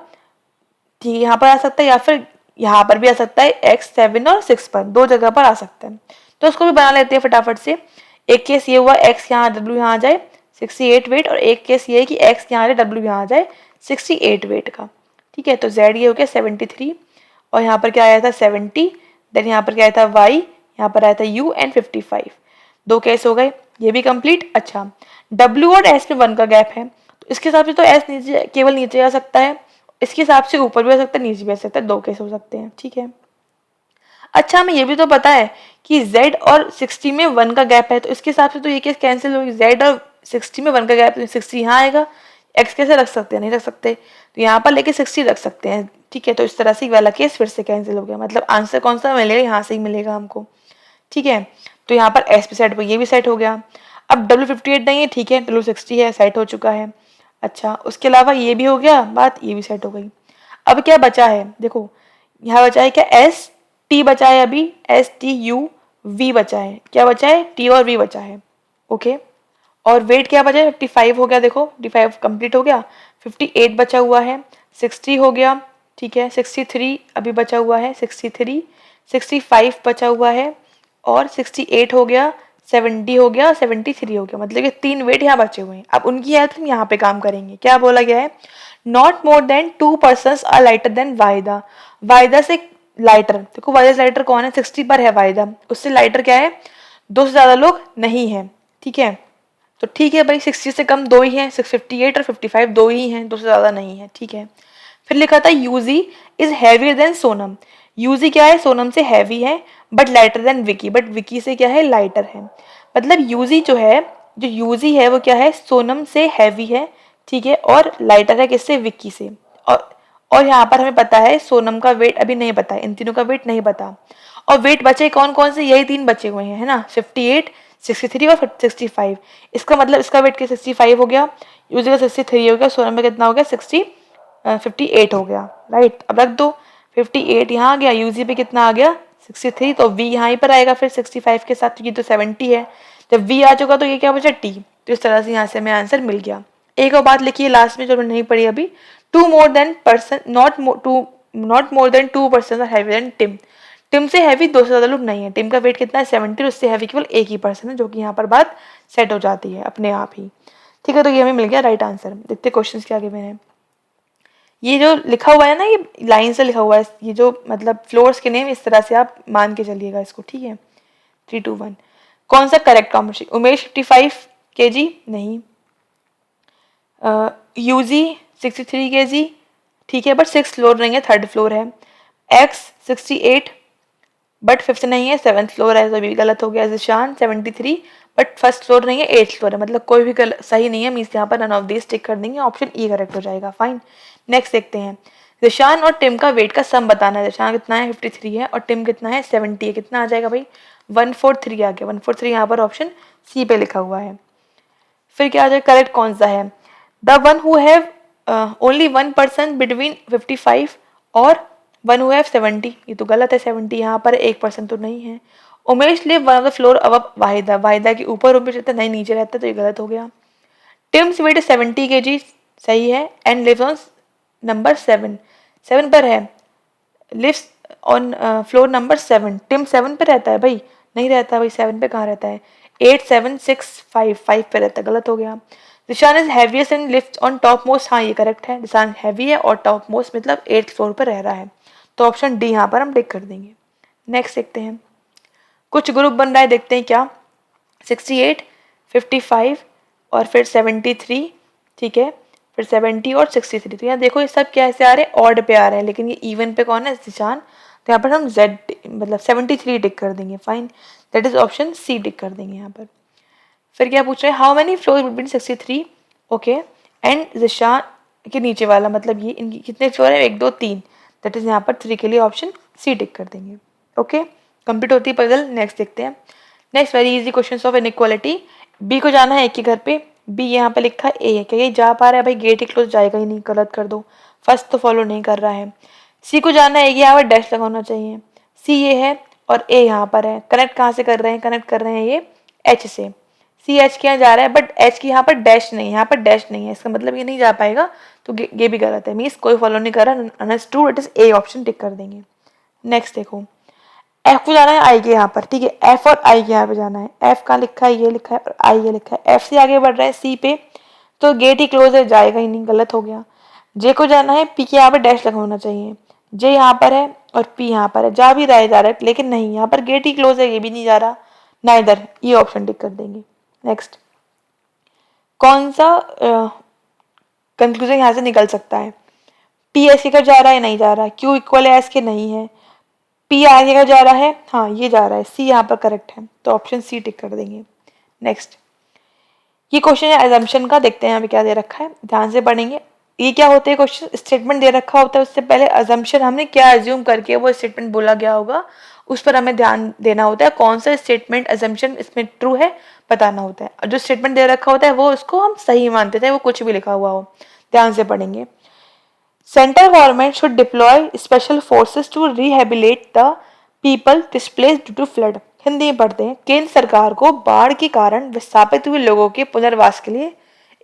ठीक है, यहाँ पर आ सकता है, या फिर यहाँ पर भी आ सकता है, x 7 और 6 पर, दो जगह पर आ सकता है। तो उसको भी बना लेते हैं फटाफट से। एक केस ये हुआ x यहाँ w यहाँ आ जाए 68 वेट, और एक केस ये है कि x यहाँ आ जाए w यहाँ आ जाए 68 वेट का, ठीक है। तो z ये हो गया 73, और यहाँ पर क्या आया था 70, देन यहाँ पर क्या आया था y, यहाँ पर आया था u एंड 55। दो केस हो गए, ये भी कंप्लीट। अच्छा, w और s में 1 का गैप है, तो इसके हिसाब से तो s नीचे, केवल नीचे आ सकता है, इसके हिसाब से ऊपर भी आ सकता है, नीचे भी आ सकता है, दो केस हो सकते हैं, ठीक है। अच्छा, हमें ये भी तो पता है कि z और 60 में 1 का गैप है, तो इसके हिसाब से तो ये केस कैंसिल होगी। z और 60 में 1 का गैप, तो 60 यहाँ आएगा, x कैसे रख सकते हैं? नहीं रख सकते, तो यहाँ पर लेके 60 रख सकते हैं, ठीक है। तो इस तरह से वाला केस फिर से कैंसिल हो गया, मतलब आंसर कौन सा मिलेगा? यहाँ से ही मिलेगा हमको, ठीक है। तो यहाँ पर s भी सेट हो, ये भी सेट हो गया। अब w58 नहीं है, ठीक है, w60 है, सेट हो चुका है। अच्छा, उसके अलावा ये भी हो गया बात, ये भी सेट हो गई। अब क्या बचा है? देखो, यहाँ बचा है क्या? s t बचा है, अभी s t u v बचा है, क्या बचा है? t और v बचा है, ओके। और वेट क्या बचा है? 55 हो गया, देखो 55 कंप्लीट हो गया, 58 बचा हुआ है, 60 हो गया, ठीक है, 63 अभी बचा हुआ है, 63, 65 बचा हुआ है, और 68 हो गया, 70 हो गया, 73 हो गया, मतलब ये 3 वेट यहाँ बचे हुए हैं। अब उनकी हेल्प हम यहाँ पे काम करेंगे। क्या बोला गया है? Not more than 2 persons are lighter than Wahida. Wahida से लाइटर, देखो वाहिदा से लाइटर कौन है? 60 पर है वाहिदा, उससे लाइटर क्या है? 2 से ज्यादा लोग नहीं है, ठीक है। तो ठीक है भाई, 60 से कम 2 ही हैं, 658 और 55 2 ही हैं, 2 से ज्यादा नहीं है, ठीक है। फिर लिखा था UG is heavier than Sonam. UG क्या है? सोनम से हैवी है, but lighter than Vicky, but Vicky से क्या है? लाइटर है। मतलब यूजी जो है, जो यूजी है वो क्या है? सोनम से हैवी है, ठीक है, और लाइटर है किससे? विकी से। और यहाँ पर हमें पता है सोनम का वेट अभी नहीं पता है, इन तीनों का वेट नहीं पता। और वेट बचे कौन कौन से? यही 3 बचे हुए हैं, है ना, 58, 63 और 65। इसका मतलब इसका वेट क्या? 65 हो गया, यूजी का 63 हो गया, सोनम में कितना हो गया? 58 हो गया, राइट। अब रख दो, 58 यहाँ आ गया, यूजी पे कितना आ गया? 63, तो वी यहाँ पर आएगा फिर 65 के साथ, ये तो 70 है। जब वी आ चुका तो ये क्या बचा? टी। तो इस तरह से यहाँ से हमें आंसर मिल गया। एक और बात लिखिए लास्ट में जो मैंने नहीं पढ़ी अभी, two more than person, not more than 2 persons are heavy than Tim. Tim से हैवी 2 से ज्यादा लोग नहीं है। टिम का वेट कितना है? 70, उससे हैवी केवल एक ही पर्सन है, जो कि यहाँ पर बात सेट हो जाती है अपने आप ही, ठीक है। तो ये हमें मिल गया राइट आंसर। देखते क्वेश्चन क्या आगे में है। ये जो लिखा हुआ है ना, ये लाइन से लिखा हुआ है, ये जो मतलब फ्लोर्स के नेम, इस तरह से आप मान के चलिएगा इसको, ठीक है। 3, 2, 1 कौन सा करेक्ट कॉम्बिनेशन? उमेश 55 kg नहीं, यूजी 63 kg, ठीक है, बट 6th फ्लोर नहीं है, 3rd फ्लोर है। एक्स 68 बट 5th नहीं है, 7th फ्लोर है, तो भी गलत हो गया। जिशान 73 बट 1st फ्लोर नहीं है, 8th फ्लोर है, मतलब कोई भी सही नहीं है, मीन्स यहाँ पर नन ऑफ दिस टिक कर देंगे, ऑप्शन ई करेक्ट हो जाएगा। फाइन, नेक्स्ट देखते हैं। जिशान और टिम का वेट का सम बताना है। जिशान कितना है? 53 है, और टिम कितना है? 70 है। कितना आ जाएगा भाई? 143 आ गया, 143 यहाँ पर ऑप्शन सी पे लिखा हुआ है। फिर क्या आ जाएगा? करेक्ट कौन सा है? The one who have only 1 person between 55 और 1 who have 70, ये तो गलत है। 70 यहाँ पर 1% तो नहीं है। Umesh live one of the floor अब वाहिदा, वाहिदा के ऊपर उमेश रहता है, नहीं नीचे रहता, तो ये गलत हो गया। टिम्स वेट 70 kg, सही है, एंड लिव्स ऑन नंबर 7, 7 पर है, lives on floor number 7। Tim 7 पे रहता है भाई? नहीं रहता भाई, 7 पे कहाँ रहता है? 8, 7, 6, 5 पे रहता है, गलत हो गया। Zeeshan is heaviest and lift on top most, हाँ ये करेक्ट है, जिशान हैवी है और टॉप मोस्ट मतलब 8th फ्लोर पर रह रहा है, तो ऑप्शन डी यहाँ पर हम टिक कर देंगे। नेक्स्ट देखते हैं, कुछ ग्रुप बन रहा है, देखते हैं क्या। 68, 55 और फिर 73, ठीक है, फिर 70 और 63। तो यहाँ देखो ये सब कैसे आ रहे हैं? ऑड पे आ रहे हैं, लेकिन ये इवन पे कौन है? जिशान। तो यहाँ पर हम Z मतलब 73 टिक कर देंगे। Fine, that is option C tick कर देंगे यहाँ पर। फिर क्या पूछ रहे हैं? How many floor between 63 okay and Zishan के नीचे वाला, मतलब ये इनकी कितने फ्लोर है? 1, 2, 3, दैट इज यहाँ पर 3 के लिए ऑप्शन सी टिक कर देंगे। ओके, कंप्लीट होती है पजल। नेक्स्ट देखते हैं। Next very easy question of inequality. B को जाना है एक के घर पे, बी यहाँ पे लिखा है ए है, क्या ये जा पा रहा है भाई, गेट ही क्लोज जाएगा ही नहीं, गलत कर दो, फर्स्ट तो फॉलो नहीं कर रहा है। सी को जाना है, यहाँ पर डैश लगाना चाहिए, सी ये है और ए यहाँ पर है, कनेक्ट कहाँ से कर रहे हैं, कनेक्ट कर रहे हैं ये एच से, सी एच के यहाँ जा रहा है बट एच की यहाँ पर डैश नहीं है, यहाँ पर डैश नहीं है, इसका मतलब ये नहीं जा पाएगा, तो ये भी गलत है, मीन्स कोई फॉलो नहीं कर रहा, unless true it is A option tick कर देंगे। नेक्स्ट देखो, एफ को जाना है आई के यहाँ पर, ठीक है, एफ और आई के यहाँ पे जाना है, एफ कहाँ लिखा है, ये लिखा है और आई ये लिखा है, एफ से आगे बढ़ रहे हैं सी पे, तो गेट ही क्लोज है, जाएगा ही नहीं, गलत हो गया। जे को जाना है, पी के यहाँ पर डैश लगा होना चाहिए, जे यहाँ पर है और पी यहाँ पर है, जा भी रहा है डायरेक्ट, लेकिन नहीं, यहाँ पर गेट ही क्लोज है, ये भी नहीं जा रहा, ना इधर, ये ऑप्शन टिक कर देंगे। नेक्स्ट, कौन सा कंक्लूजन यहाँ से निकल सकता है, पी एस के का जा रहा है, नहीं जा रहा, क्यू इक्वल है एस के, नहीं है, पी आगे का जा रहा है, हाँ ये जा रहा है, सी यहाँ पर करेक्ट है, तो ऑप्शन सी टिक कर देंगे। नेक्स्ट, ये क्वेश्चन है एजम्पशन का, देखते हैं यहाँ पे क्या दे रखा है, ध्यान से पढ़ेंगे। ये क्या होते हैं क्वेश्चन, स्टेटमेंट दे रखा होता है, उससे पहले अजम्पशन हमने क्या एज्यूम करके वो स्टेटमेंट बोला गया होगा उस पर हमें ध्यान देना होता है, कौन सा स्टेटमेंट अजम्पशन इसमें ट्रू है बताना होता है, और जो स्टेटमेंट दे रखा होता है वो उसको हम सही मानते थे, वो कुछ भी लिखा हुआ हो। ध्यान से पढ़ेंगे, central government should deploy special forces to rehabilitate the people displaced due to flood. Hindi में पढ़ते हैं, केंद्र सरकार को बाढ़ के कारण विस्थापित हुए लोगों के पुनर्वास के लिए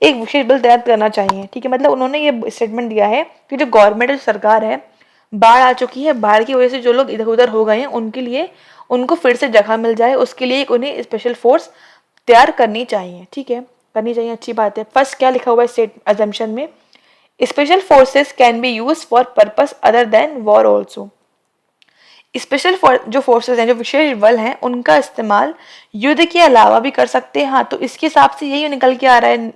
एक विशेष बल तैयार करना चाहिए, ठीक है, मतलब उन्होंने ये स्टेटमेंट दिया है कि जो गवर्नमेंट जो सरकार है, बाढ़ आ चुकी है, बाढ़ की वजह से जो लोग इधर उधर हो गए हैं उनके लिए, उनको फिर से जगह मिल जाए, उसके लिए एक उन्हें स्पेशल फोर्स तैयार करनी चाहिए, ठीक है, करनी चाहिए, अच्छी बात है। फर्स्ट क्या लिखा हुआ है स्टेट अजम्पशन में, special forces can be use for purpose other than war also. Special जो फोर्सेस हैं, जो विशेष बल हैं, उनका इस्तेमाल युद्ध के अलावा भी कर सकते हैं। हाँ, तो इसके हिसाब से यही निकल के आ रहा है,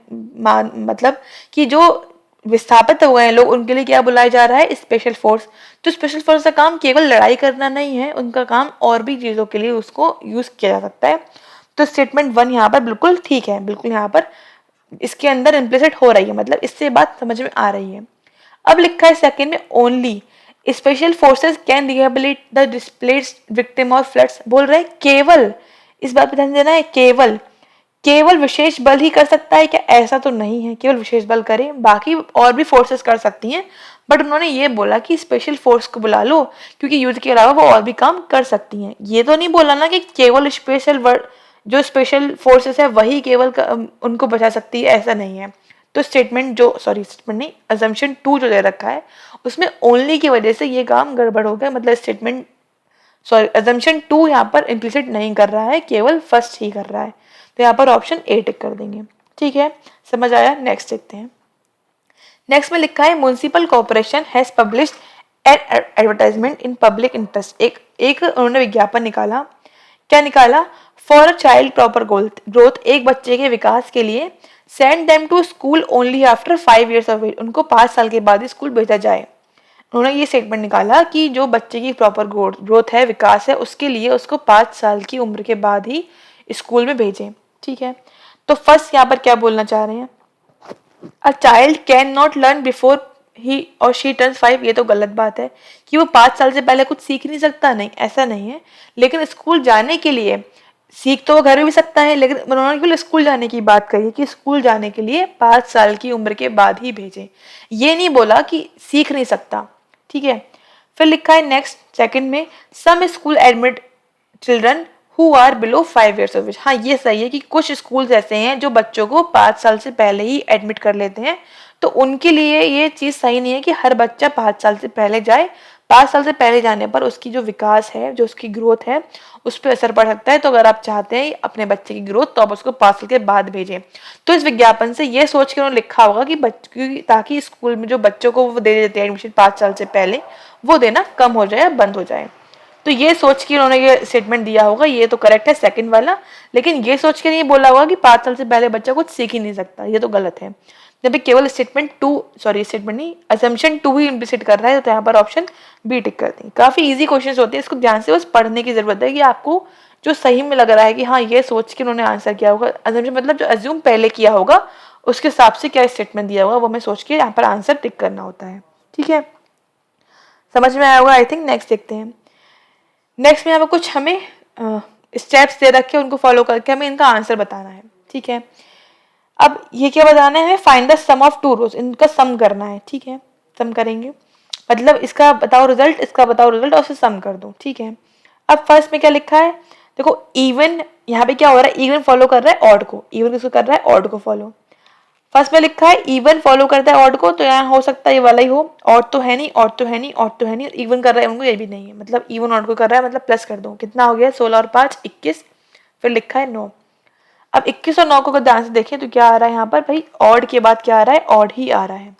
मतलब कि जो विस्थापित हो गए हैं लोग, उनके लिए क्या बुलाया जा रहा है, स्पेशल फोर्स। तो स्पेशल फोर्स का काम केवल लड़ाई करना नहीं है, उनका काम और भी चीजों के लिए उसको यूज किया जा सकता है। तो स्टेटमेंट 1 यहाँ पर बिल्कुल ठीक है, बिल्कुल यहाँ पर इसके अंदर इम्प्लिसिट हो रही है, मतलब इससे बात समझ में आ रही है। अब लिखा है सेकंड में, only special forces can rehabilitate the displaced victim of floods. बोल रहे हैं केवल, इस बात पे ध्यान देना है, केवल केवल विशेष बल ही कर सकता है क्या, ऐसा तो नहीं है केवल विशेष बल करे, बाकी और भी फोर्सेस कर सकती हैं, बट उन्होंने ये बोला कि स्पेशल फोर्स को बुला लो क्योंकि युद्ध के अलावा वो और भी काम कर सकती हैं। ये तो नहीं बोला ना कि केवल जो स्पेशल फोर्सेस है वही केवल उनको बचा सकती है, ऐसा नहीं है। तो स्टेटमेंट नहीं, अजम्पशन 2 जो दे रखा है उसमें ओनली की वजह से ये काम गड़बड़ हो गया, मतलब अजम्पशन 2 यहाँ पर इम्प्लिसिट नहीं कर रहा है, केवल फर्स्ट ही कर रहा है, तो यहाँ पर ऑप्शन ए टिक कर देंगे, ठीक है, समझ आया। नेक्स्ट देखते हैं। नेक्स्ट में लिखा है, municipal corporation has published an advertisement in public interest. एक उन्होंने विज्ञापन निकाला, क्या निकाला, for a child proper growth, एक बच्चे के विकास के लिए, send them to school only after 5 years of age, उनको 5 साल के बाद ही स्कूल भेजा जाए। उन्होंने ये स्टेटमेंट निकाला कि जो बच्चे की प्रॉपर ग्रोथ है, विकास है, उसके लिए उसको 5 साल की उम्र के बाद ही स्कूल में भेजें, ठीक है। तो फर्स्ट यहाँ पर क्या बोलना चाह रहे हैं, a child can not learn before he और शी टर्न्स 5, ये तो गलत बात है कि वो 5 साल से पहले कुछ सीख नहीं सकता, नहीं ऐसा नहीं है, लेकिन स्कूल जाने के लिए सीख तो वो घर में भी सकता है, लेकिन उन्होंने केवल स्कूल जाने की बात कही कि स्कूल जाने के लिए 5 साल की उम्र के बाद ही भेजें, ये नहीं बोला कि सीख नहीं सकता, ठीक है। फिर लिखा है नेक्स्ट सेकंड में, some school admit children who are below 5 years of age. हाँ, ये सही है कि कुछ स्कूल ऐसे हैं जो बच्चों को 5 साल से पहले ही एडमिट कर लेते हैं, तो उनके लिए ये चीज़ सही नहीं है कि हर बच्चा 5 साल से पहले जाए। 5 साल से पहले जाने पर उसकी जो विकास है, जो उसकी ग्रोथ है, उस पर असर पड़ सकता है। तो अगर आप चाहते हैं अपने बच्चे की ग्रोथ, तो आप उसको 5 साल के बाद भेजें। तो इस विज्ञापन से ये सोच के उन्होंने लिखा होगा कि ताकि स्कूल में जो बच्चों को वो दे देते हैं एडमिशन 5 साल से पहले, वो देना कम हो जाए, बंद हो जाए। तो ये सोच के उन्होंने ये स्टेटमेंट दिया होगा, ये तो करेक्ट है सेकंड वाला, लेकिन ये सोच के नहीं बोला होगा कि 5 साल से पहले बच्चा कुछ सीख ही नहीं सकता, ये तो गलत है। जब केवल असम्पशन 2 ही इम्प्लिसिट कर रहा है, तो यहाँ पर ऑप्शन बी टिक कर देंगे। काफी इजी क्वेश्चंस होते हैं, इसको ध्यान से बस पढ़ने की जरूरत है कि आपको जो सही में लग रहा है कि हाँ ये सोच के उन्होंने आंसर किया होगा, असम्पशन मतलब जो अज्यूम पहले किया होगा उसके हिसाब से क्या स्टेटमेंट दिया होगा, वो हमें सोच के यहाँ पर आंसर टिक करना होता है, ठीक है, समझ में आया होगा आई थिंक। नेक्स्ट देखते हैं। नेक्स्ट में यहाँ पर कुछ हमें स्टेप्स दे रखे हैं, उनको फॉलो करके हमें इनका आंसर बताना है, ठीक है। अब ये क्या बताना है हमें, find the sum of two rows, इनका सम करना है, ठीक है। सम करेंगे, मतलब इसका बताओ रिजल्ट, इसका बताओ रिजल्ट, और उसे सम कर दो, ठीक है। अब फर्स्ट में क्या लिखा है, देखो इवन, यहाँ पे क्या हो रहा है, इवन फॉलो कर रहा है ऑड को, इवन किसको कर रहा है, ऑड को फॉलो। फर्स्ट में लिखा है इवन फॉलो करता है ऑड को, तो यहाँ हो सकता है ये वाला ही हो, ऑड तो है नहीं, ऑड तो है नहीं, ऑड तो है नहीं, इवन कर रहा है उनको, ये भी नहीं है, मतलब इवन ऑड को कर रहा है, मतलब प्लस कर दो, कितना हो गया, 16 और 5 21, फिर लिखा है 9। अब 21 और 9 को अगर ध्यान से देखें तो क्या आ रहा है यहाँ पर भाई, ऑड के बाद क्या आ रहा है, ऑड ही आ रहा है।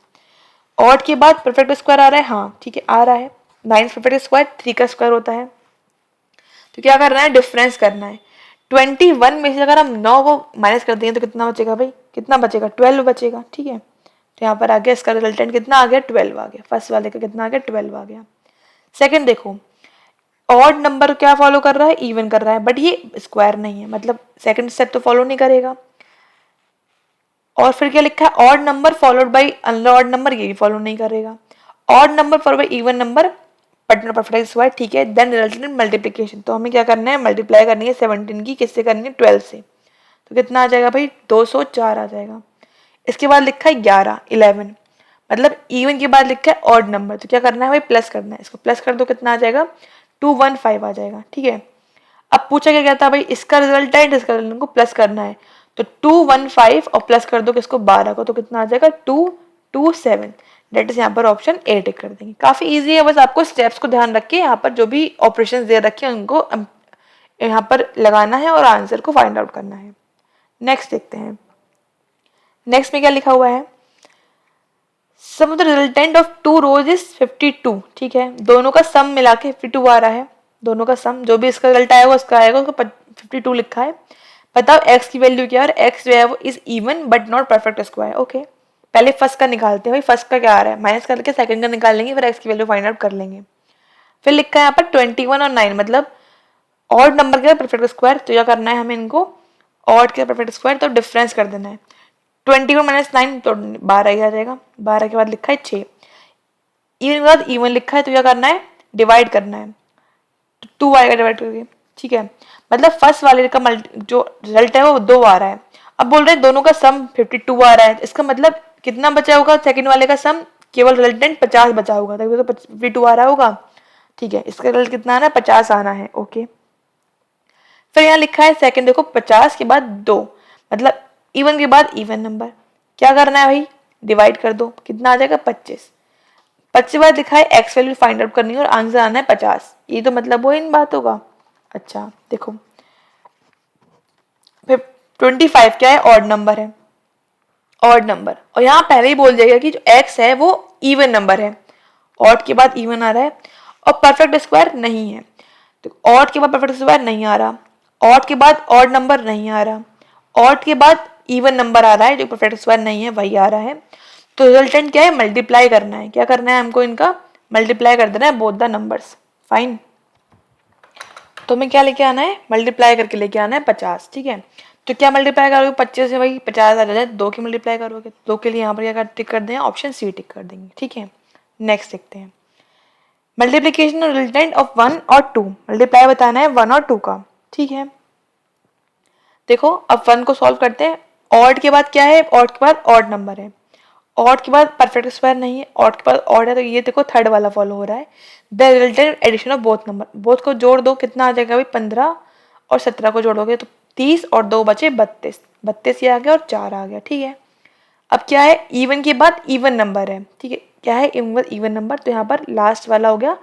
ऑड के बाद परफेक्ट स्क्वायर आ रहा है, हाँ ठीक है आ रहा है। 9 परफेक्ट स्क्वायर 3 का स्क्वायर होता है, तो क्या करना है, डिफरेंस करना है। 21 में से अगर हम 9 को माइनस कर देंगे तो कितना बचेगा भाई, कितना बचेगा, 12 बचेगा, ठीक है। तो यहाँ पर आ गया इसका रिजल्टेंट कितना आ गया, 12 आ गया। फर्स्ट वाले का कितना आ गया, 12 आ गया। सेकंड देखो, ऑड नंबर क्या फॉलो कर रहा है, इवन कर रहा है, बट ये स्क्वायर नहीं है, मतलब सेकंड स्टेप तो फॉलो नहीं करेगा। और फिर क्या लिखा है, odd number followed by unodd number, ये भी फॉलो नहीं करेगा। Odd number followed by even number but not perfect square, ठीक है। देन रिजल्टेंट इन मल्टीप्लिकेशन, तो हमें क्या करना है, मल्टीप्लाई करनी है 17 की, किससे करनी है, 12 से। तो कितना आ जाएगा भाई, 204 आ जाएगा। इसके बाद लिखा है 11 11, मतलब इवन के बाद लिखा है ऑड नंबर, तो क्या करना है भाई, प्लस करना है, इसको प्लस कर दो, कितना आ जाएगा, 215 आ जाएगा, ठीक है। अब पूछा क्या था भाई, इसका रिजल्टेंट, इसका रिजल्टेंट को प्लस करना है, तो 215 और प्लस कर दो किसको, 12 को, तो कितना आ जाएगा 227। डेट इज यहाँ पर ऑप्शन ए टिक कर देंगे। काफी इजी है, बस आपको स्टेप्स को ध्यान रख के यहाँ पर जो भी ऑपरेशन दे रखे हैं उनको यहाँ पर लगाना है और आंसर को फाइंड आउट करना है। नेक्स्ट देखते हैं, नेक्स्ट में क्या लिखा हुआ है, सम of the resultant of two rows is 52, ठीक है। दोनों का सम मिला के 52 आ रहा है, दोनों का सम, जो भी इसका रिजल्ट आएगा उसका आएगा, उसको 52 लिखा है। बताओ x की वैल्यू क्या है, और x जो है वो is even but not perfect square, okay. पहले फर्स्ट का निकालते हैं भाई, फर्स्ट का क्या आ रहा है, माइनस करके सेकंड का निकाल लेंगे, फिर x की वैल्यू फाइंड आउट कर लेंगे। फिर लिखा है यहाँ पर 21 और 9, मतलब ऑड नंबर के परफेक्ट स्क्वायर, तो क्या करना है हमें इनको, ऑड के परफेक्ट स्क्वायर, तो डिफरेंस कर देना है। 21 माइनस 9 तो 12 ही आ जाएगा। 12 के बाद लिखा है 6, इवन के बाद इवन लिखा है, तो क्या करना है, डिवाइड करना है, तो 2 आएगा डिवाइड करके, ठीक है। मतलब फर्स्ट वाले का जो रिजल्ट है वो 2 आ रहा है। अब बोल रहे हैं दोनों का सम 52 आ रहा है, इसका मतलब कितना बचा होगा, सेकंड वाले का सम केवल रिजल्टेंट 50 बचा होगा, तभी तो 52 आ रहा होगा, ठीक है। इसका रिजल्ट कितना आना है, 50 आना है, ओके। फिर यहाँ लिखा है सेकंड, देखो 50 के बाद 2, मतलब इवन के बाद इवन नंबर, क्या करना है भाई, डिवाइड कर दो, कितना आ जाएगा 25। 25 के बाद लिखा है एक्स वैल्यू फाइंड आउट करनी है और आंसर आना है 50, ये तो मतलब वो इन बातों का। अच्छा देखो, फिर 25 क्या है, ऑड नंबर है, ऑड नंबर, और यहाँ पहले ही बोल जाएगा कि जो x है वो इवन नंबर है, ऑड के बाद इवन आ रहा है, और परफेक्ट स्क्वायर नहीं है, तो ऑड के बाद परफेक्ट स्क्वायर नहीं आ रहा, ऑड के बाद ऑड नंबर नहीं आ रहा, ऑड के बाद इवन नंबर आ रहा है, जो परफेक्ट स्क्वायर नहीं है वही आ रहा है। तो रिजल्टेंट क्या है, मल्टीप्लाई करना है, क्या करना है हमको, इनका मल्टीप्लाई कर देना है, बोथ द नंबर्स, फाइन। तो हमें क्या लेके आना है, मल्टीप्लाई करके लेके आना है 50, ठीक है। तो क्या मल्टीप्लाई करोगे 25 से, वही 50 आ जाए, 2 की मल्टीप्लाई करोगे, 2 के लिए यहाँ पर क्या टिक कर दें, ऑप्शन सी टिक कर देंगे, ठीक है। नेक्स्ट देखते हैं, मल्टीप्लीकेशन और रिजल्टेंट ऑफ 1 और 2, मल्टीप्लाई बताना है 1 और 2 का, ठीक है। देखो अब 1 को सॉल्व करते हैं, ऑड के बाद क्या है, ऑड के बाद ऑड नंबर है, ऑड के बाद परफेक्ट स्क्वायर नहीं है, ऑड के बाद ऑड है, तो ये देखो थर्ड वाला फॉलो हो रहा है। The resultant addition of both number, both को जोड़ दो, कितना आ जाएगा भाई, 15 और 17 को जोड़ोगे तो 30 और 2 बचे 32, 32 ये आ गया और 4 आ गया, ठीक है। अब क्या है, इवन के बाद इवन नंबर है, ठीक है, क्या है इवन नंबर, तो यहाँ पर लास्ट वाला हो गया,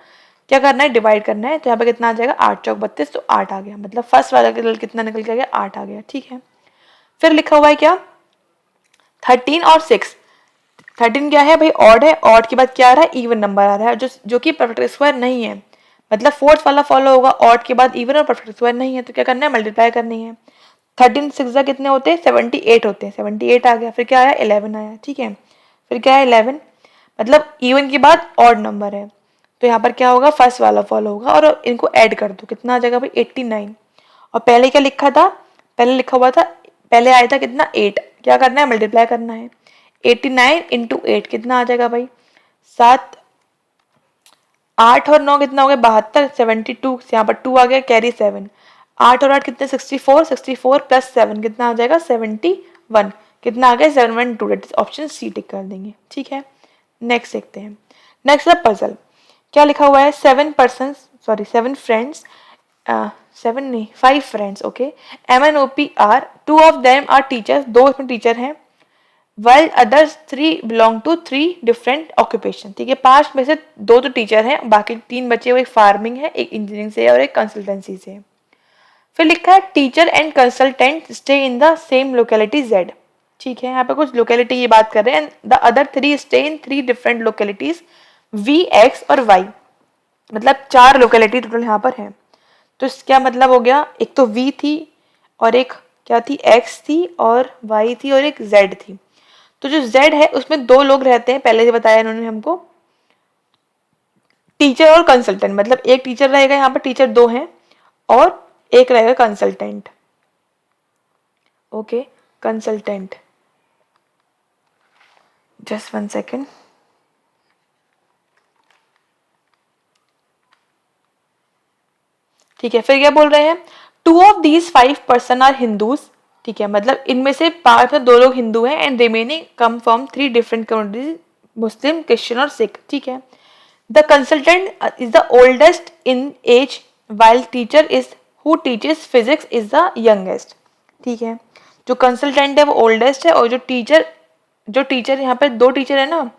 क्या करना है, डिवाइड करना है, तो यहाँ पर कितना आ जाएगा, 8 चौक 32, तो 8 आ गया, मतलब फर्स्ट वाला का रिजल्ट कितना निकल के आ गया, 8 आ गया, ठीक है। फिर लिखा हुआ है क्या, 13 और 6, 13 क्या है भाई, ऑड है, ऑड के बाद क्या आ रहा है, इवन नंबर आ रहा है, जो कि परफेक्ट स्क्वायर नहीं है, मतलब फोर्थ वाला फॉलो होगा, ऑड के बाद इवन और परफेक्ट स्क्वायर नहीं है, तो क्या करना है, मल्टीप्लाई करनी है। 13 6 कितने होते हैं, 78 होते हैं, 78 आ गया। फिर क्या आया, 11 आया, ठीक है। फिर क्या है 11, मतलब इवन के बाद ऑड नंबर है, तो यहाँ पर क्या होगा, फर्स्ट वाला फॉलो होगा, और इनको ऐड कर दो, कितना आ जाएगा भाई 89। और पहले क्या लिखा था, पहले लिखा हुआ था, पहले आया था कितना 8, क्या करना है, मल्टीप्लाई करना है। 89 इंटू 8 कितना आ जाएगा भाई, 7, 8 और 9 कितना हो गया, 72, 72 यहाँ पर 2 आ गया, कैरी 7, 8 और 8 कितने 64, 64 प्लस 7 कितना आ जाएगा 71, कितना आ गया 712, that is option C tick कर देंगे। ठीक है, नेक्स्ट देखते हैं। नेक्स्ट है पजल। क्या लिखा हुआ है, 7 फ्रेंड्स, 7 नहीं 5 friends, okay, MNOP are, 2 of them are teachers, 2 इसमें टीचर हैं, while others 3 belong to 3 different occupation। ठीक है, 5 में से 2 तो टीचर हैं, बाकी 3 बचे हुए, एक फार्मिंग है, एक इंजीनियरिंग से है और एक कंसल्टेंसी से है। फिर लिखा है teacher and consultant stay in the same locality Z। ठीक है, यहाँ पे कुछ लोकेलिटी की बात कर रहे हैं, the other 3 stay in 3 different localities V, X और Y, मतलब 4 लोकेलिटी टोटल यहाँ पर है। तो क्या मतलब हो गया, एक तो V थी और एक क्या थी, X थी और Y थी और एक Z थी। तो जो Z है उसमें 2 लोग रहते हैं, पहले से बताया इन्होंने हमको, टीचर और कंसल्टेंट, मतलब एक टीचर रहेगा, यहाँ पर टीचर 2 हैं और एक रहेगा consultant. Okay, consultant, just 1 second. ठीक है, फिर क्या बोल रहे हैं, 2 of these 5 person are Hindus. ठीक है, मतलब इनमें से 5 में 2 लोग हिंदू हैं, and remaining come from 3 different communities, Muslim, Christian और सिख। ठीक है, the consultant is the oldest in age, while teacher is who teaches physics is the youngest. ठीक है, जो कंसल्टेंट है वो ओल्डेस्ट है, और जो टीचर यहाँ पे 2 टीचर है ना,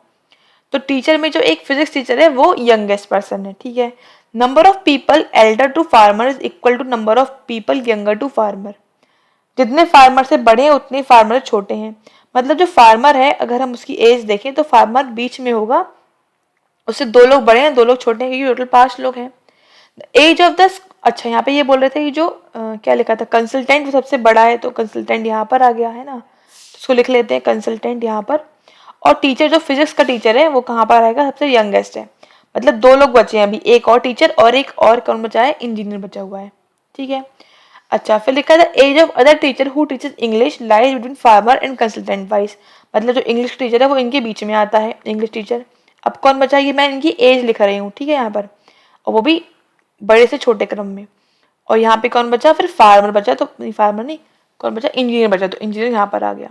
तो टीचर में जो एक फिजिक्स टीचर है वो यंगेस्ट पर्सन है। ठीक है, number of people elder to farmer is equal to number of people younger to farmer. जितने फार्मर से बड़े हैं उतने फार्मर छोटे हैं, मतलब जो फार्मर है अगर हम उसकी एज देखें तो फार्मर बीच में होगा, उससे 2 लोग बड़े हैं 2 लोग छोटे हैं, क्योंकि टोटल 5 लोग हैं। एज ऑफ द, अच्छा यहाँ पे ये बोल रहे थे कि जो क्या लिखा था, कंसल्टेंट वो सबसे बड़ा है, तो कंसल्टेंट यहाँ पर आ गया है ना, तो उसको लिख लेते हैं कंसल्टेंट यहाँ पर। और टीचर जो फिजिक्स का टीचर है वो कहाँ पर आएगा, सबसे यंगेस्ट है, मतलब 2 लोग बचे हैं अभी, एक और टीचर और एक और कौन बचा है, इंजीनियर बचा हुआ है। ठीक है, अच्छा फिर लिखा है age of other teacher who teachers English lies between farmer and consultant wise, मतलब जो इंग्लिश टीचर है वो इनके बीच में आता है, इंग्लिश टीचर। अब कौन बचा, ये मैं इनकी एज लिख रही हूँ, ठीक है यहाँ पर, और वो भी बड़े से छोटे क्रम में। और यहाँ पे कौन बचा, फिर फार्मर बचा, तो नहीं फार्मर नहीं, कौन बचा, इंजीनियर बचा, तो इंजीनियर यहाँ पर आ गया।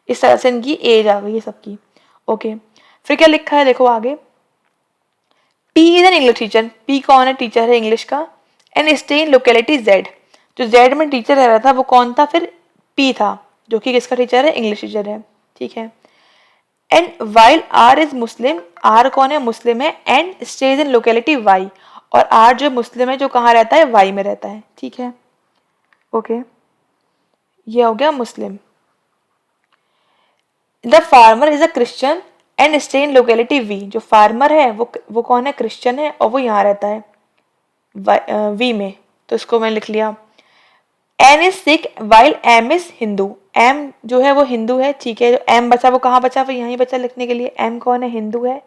इस तरह से इनकी एज आ गई है सबकी। ओके, फिर क्या लिखा है देखो आगे, P is an English teacher, P कौन है, टीचर है इंग्लिश का, and stay in locality Z, जो Z में टीचर रह रहा था वो कौन था, फिर P था, जो कि किसका टीचर है, इंग्लिश टीचर है। ठीक है, and while R is Muslim, R कौन है, मुस्लिम है, and stage in locality Y, और R जो मुस्लिम है जो कहाँ रहता है, Y में रहता है। ठीक है, ओके, ये हो गया Muslim. The farmer is a Christian and stay in locality V, जो फार्मर है वो कौन है, क्रिश्चियन है, और वो यहाँ रहता है V में, तो इसको मैं लिख लिया। N is Sikh while M is Hindu, M जो है वो हिंदू है। ठीक है, जो M बचा वो कहाँ बचा, वो यहीं बचा लिखने के लिए, M कौन है, हिंदू है,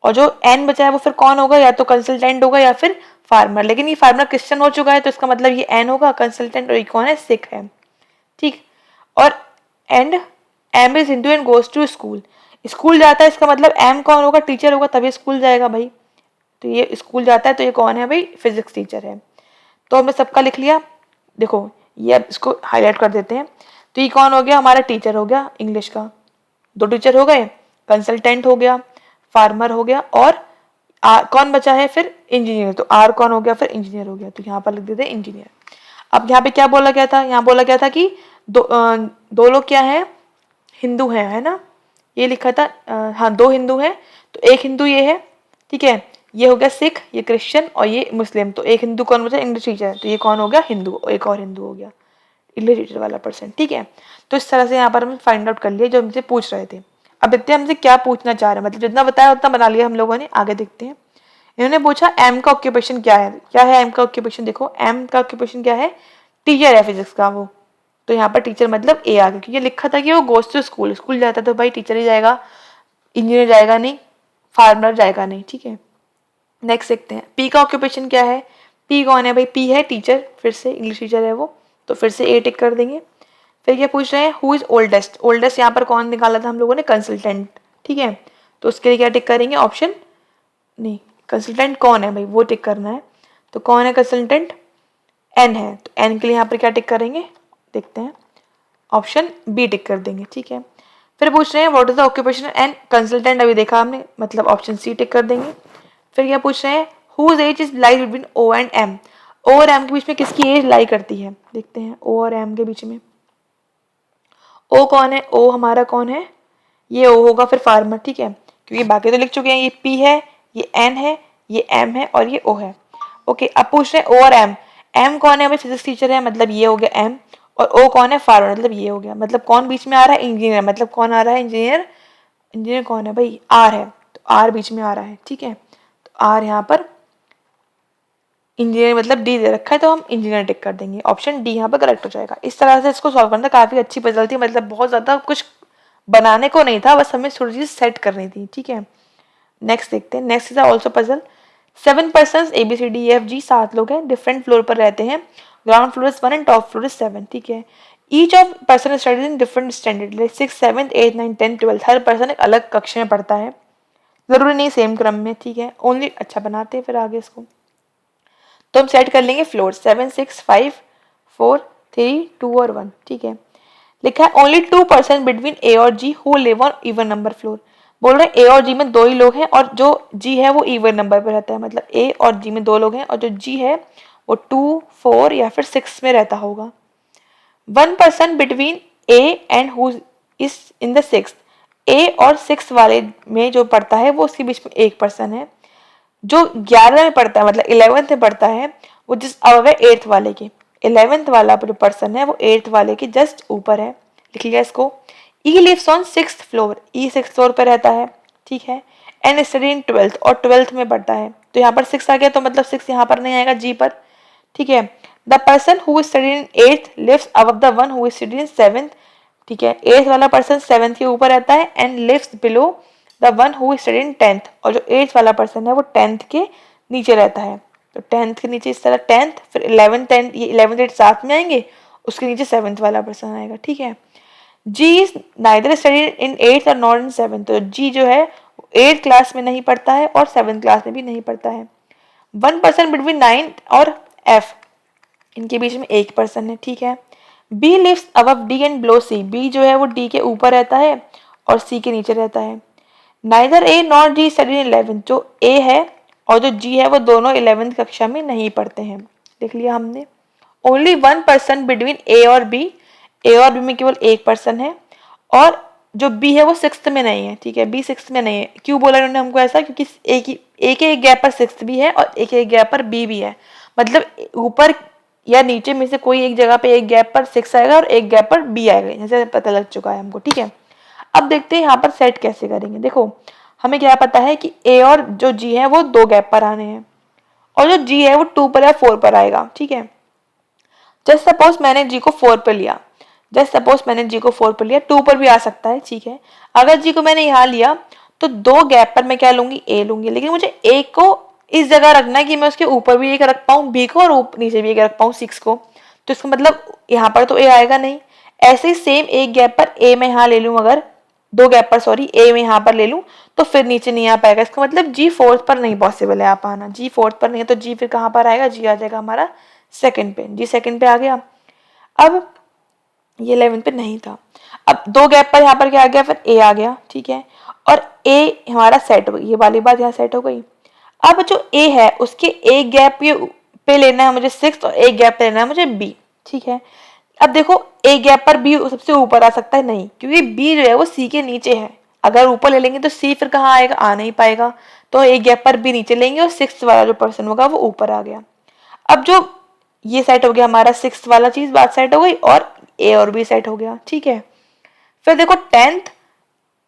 और जो N बचा है वो फिर कौन होगा, या तो कंसल्टेंट होगा या फिर फार्मर, लेकिन ये फार्मर क्रिश्चियन हो चुका है तो इसका मतलब ये N होगा कंसल्टेंट, और ये कौन है, सिख है। ठीक, और and M is Hindu and goes to school, school जाता है, इसका मतलब M कौन होगा, टीचर होगा, तभी स्कूल जाएगा भाई, तो ये स्कूल जाता है, तो ये कौन है भाई, फिजिक्स टीचर है। तो हमने सबका लिख लिया, देखो ये अब इसको हाईलाइट कर देते हैं। तो ये कौन हो गया, हमारा टीचर हो गया इंग्लिश का, 2 टीचर हो गए, कंसल्टेंट हो गया, फार्मर हो गया, और कौन बचा है फिर, इंजीनियर, तो R कौन हो गया, फिर इंजीनियर हो गया, तो यहाँ पर लिख देते हैं इंजीनियर। अब यहाँ पे क्या बोला गया था, यहाँ बोला गया था कि 2 लोग क्या है, हिंदू हैं, है ना, ये लिखा था, हाँ 2 हिंदू हैं, तो एक हिंदू ये है। ठीक है, ये हो गया सिख, ये क्रिश्चियन, और ये मुस्लिम, तो एक हिंदू कौन बचा, इंग्लिश टीचर, तो ये कौन हो गया, हिंदू, एक और हिंदू हो गया, इंग्लिश टीचर वाला पर्सन। ठीक है, तो इस तरह से यहाँ पर हमने फाइंड आउट कर लिया जो हमसे पूछ रहे थे। अब देखते हैं हमसे क्या पूछना चाह रहे हैं, मतलब जितना बताया उतना बना लिया हम लोगों ने, आगे देखते हैं। इन्होंने पूछा M का ऑक्यूपेशन क्या है, क्या है M का ऑक्यूपेशन, देखो M का ऑक्यूपेशन क्या है, टीचर है फिजिक्स का वो, तो यहाँ पर टीचर मतलब A आ गया, क्योंकि लिखा था कि वो गोज टू स्कूल, स्कूल जाता है तो भाई टीचर ही जाएगा, इंजीनियर जाएगा नहीं, फार्मर जाएगा नहीं। ठीक है, नेक्स्ट देखते हैं P का ऑक्यूपेशन क्या है, P कौन है भाई, P है टीचर, फिर से इंग्लिश टीचर है वो, तो फिर से A टिक कर देंगे। फिर क्या पूछ रहे हैं, हु इज ओल्डेस्ट, ओल्डेस्ट यहाँ पर कौन निकाला था हम लोगों ने, कंसल्टेंट। ठीक है, तो उसके लिए क्या टिक करेंगे, ऑप्शन नहीं, कंसल्टेंट कौन है भाई वो टिक करना है, तो कौन है कंसल्टेंट, N है, तो N के लिए यहाँ पर क्या टिक करेंगे, देखते हैं, ऑप्शन बी टिक कर देंगे, ठीक है। फिर पूछ रहे हैं what is the occupation and consultant, अभी देखा हमने, मतलब ऑप्शन सी टिक कर देंगे। फिर क्या पूछ रहे हैं whose age is lie between O and M, O और एम के बीच में किसकी एज लाई करती है, देखते हैं ओ और एम के बीच में। ओ कौन है, ओ हमारा कौन है, ये ओ होगा फिर फार्मर, ठीक है, क्योंकि बाकी तो लिख चुके हैं, ये पी है, ये एन है, ये एम है और ये ओ है। ओके, अब पूछ रहे हैं ओ और एम, एम कौन है भाई, फिजिक्स टीचर है, मतलब ये हो गया एम, और ओ कौन है, फार्मर, मतलब ये हो गया, मतलब कौन बीच में आ रहा है, इंजीनियर, मतलब कौन आ रहा है, इंजीनियर, इंजीनियर कौन है भाई, आर है, तो आर बीच में आ रहा है, ठीक है, तो आर यहाँ पर इंजीनियर मतलब डी दे रखा है, तो हम इंजीनियर टिक कर देंगे, ऑप्शन डी यहाँ पर करेक्ट हो जाएगा। इस तरह से इसको सॉल्व करना काफी अच्छी पजल थी, मतलब बहुत ज्यादा कुछ बनाने को नहीं था, बस हमें थोड़ी चीज सेट करनी थी, ठीक है। नेक्स्ट देखते हैं, next is also puzzle. 7 person A B C D F G, 7 लोग हैं, डिफरेंट फ्लोर पर रहते हैं, ground floor is 1 and top floor is 7, ठीक है। Each of person studies in different standard, 6 7 8 9 10 12, हर पर्सन एक अलग कक्षा में पढ़ता है, जरूरी नहीं सेम क्रम में, ठीक है, ओनली, अच्छा बनाते हैं फिर आगे इसको, तो हम सेट कर लेंगे फ्लोर 7 6 5 4 3 2 और 1, ठीक है। लिखा है ओनली 2 पर्सन बिटवीन ए और G who live on even number floor, बोल रहे हैं ए और जी में 2 ही लोग हैं और जो जी है वो इवन नंबर पे रहता है, मतलब ए और जी में 2 लोग हैं और जो जी है वो 2 4 या फिर 6 में रहता होगा। 1 person between A and who is in the 6th, ए और 6 वाले में जो पढ़ता है वो उसके बीच में एक पर्सन है, जो 11 में पढ़ता है मतलब 11th में पढ़ता है वो जिस अब है 8th वाले के, 11th वाला जो पर्सन है वो 8th वाले के जस्ट ऊपर है, लिख लिया इसको। E lives on 6th floor, E 6th floor पर रहता है, ठीक है, एंड स्टडी इन 12th, और 12th में पढ़ता है, तो यहाँ पर 6 आ गया, तो मतलब 6 यहाँ पर नहीं आएगा जी पर, ठीक है। The person who study in 8th lives above the one who study in 7th, ठीक है, 8th वाला पर्सन 7th के ऊपर रहता है and lives below the one who study in 10th, और जो 8th वाला पर्सन है वो 10th के नीचे रहता है, तो 10th के नीचे इस तरह 10th, फिर 11th 10th, ये 11th 8th साथ में आएंगे, उसके नीचे 7th वाला पर्सन आएगा, ठीक है। G is neither study in 8th और नॉट इन 7th, तो जी जो है 8th क्लास में नहीं पढ़ता है और 7th क्लास में भी नहीं पढ़ता है। 1 पर्सन बिटवीन 9th और एफ, इनके बीच में एक पर्सन है, ठीक है। B lives above D and below C, B जो है वो डी के ऊपर रहता है और सी के नीचे रहता है। Neither A not G study in 11th, जो ए है और जो जी है वो दोनों 11th कक्षा में नहीं पढ़ते हैं, देख लिया हमने। ओनली 1 पर्सन बिटवीन ए और बी, ए और बी में केवल एक पर्सन है, और जो बी है वो 6th में नहीं है, ठीक है, बी 6th में नहीं है। क्यों बोला इन्होंने हमको ऐसा, क्योंकि एक एक गैप पर 6th भी है और एक एक गैप पर बी भी है, मतलब ऊपर या नीचे में से कोई एक जगह पे एक गैप पर 6 आएगा और एक गैप पर बी आएगा, जैसे पता लग चुका है हमको, ठीक है। अब देखते हैं यहाँ पर सेट कैसे करेंगे। देखो हमें क्या पता है कि ए और जो जी है वो 2 गैप पर आने हैं और जो जी है वो 2 पर या 4 पर आएगा, ठीक है। जस्ट सपोज मैंने जी को 4 पर लिया, जस्ट सपोज मैंने जी को 4 पर लिया, 2 पर भी आ सकता है, ठीक है। अगर जी को मैंने यहाँ लिया तो 2 गैप पर मैं क्या लूंगी, ए लूंगी, लेकिन मुझे ए को इस जगह रखना है कि मैं उसके ऊपर भी एक रख पाऊँ बी को और नीचे भी एक रख पाऊँ 6 को, तो इसका मतलब यहाँ पर तो ए आएगा नहीं। ऐसे ही सेम एक गैप पर ए मैं यहाँ ले लूँ, अगर 2 गैप पर सॉरी ए में यहाँ पर ले लूँ तो फिर नीचे नहीं आ पाएगा, इसका मतलब जी 4th पर नहीं पॉसिबल है आ पाना, जी 4th पर नहीं है, तो जी फिर कहाँ पर आएगा, जी आ जाएगा हमारा 2nd पे, जी 2nd पे आ गया। अब ये 11 पे नहीं था, अब 2 गैप पर यहाँ पर क्या आ गया, फिर ए आ गया, ठीक है, और ए हमारा सेट हो गई, ये वाली बात यहाँ सेट हो गई। अब जो ए है उसके एक गैप पे लेना है मुझे 6 और एक गैप पे लेना है मुझे बी, ठीक है। अब देखो एक गैप पर बी सबसे ऊपर आ सकता है नहीं, क्योंकि बी जो है वो सी के नीचे है, अगर ऊपर ले लेंगे तो सी फिर कहाँ आएगा, आ नहीं पाएगा, तो एक गैप पर बी नीचे लेंगे और 6th वाला जो पर्सन होगा वो ऊपर आ गया। अब जो ये सेट हो गया हमारा 6th वाला चीज, बात सेट हो गई और ए और बी सेट हो गया, ठीक है। फिर देखो 10th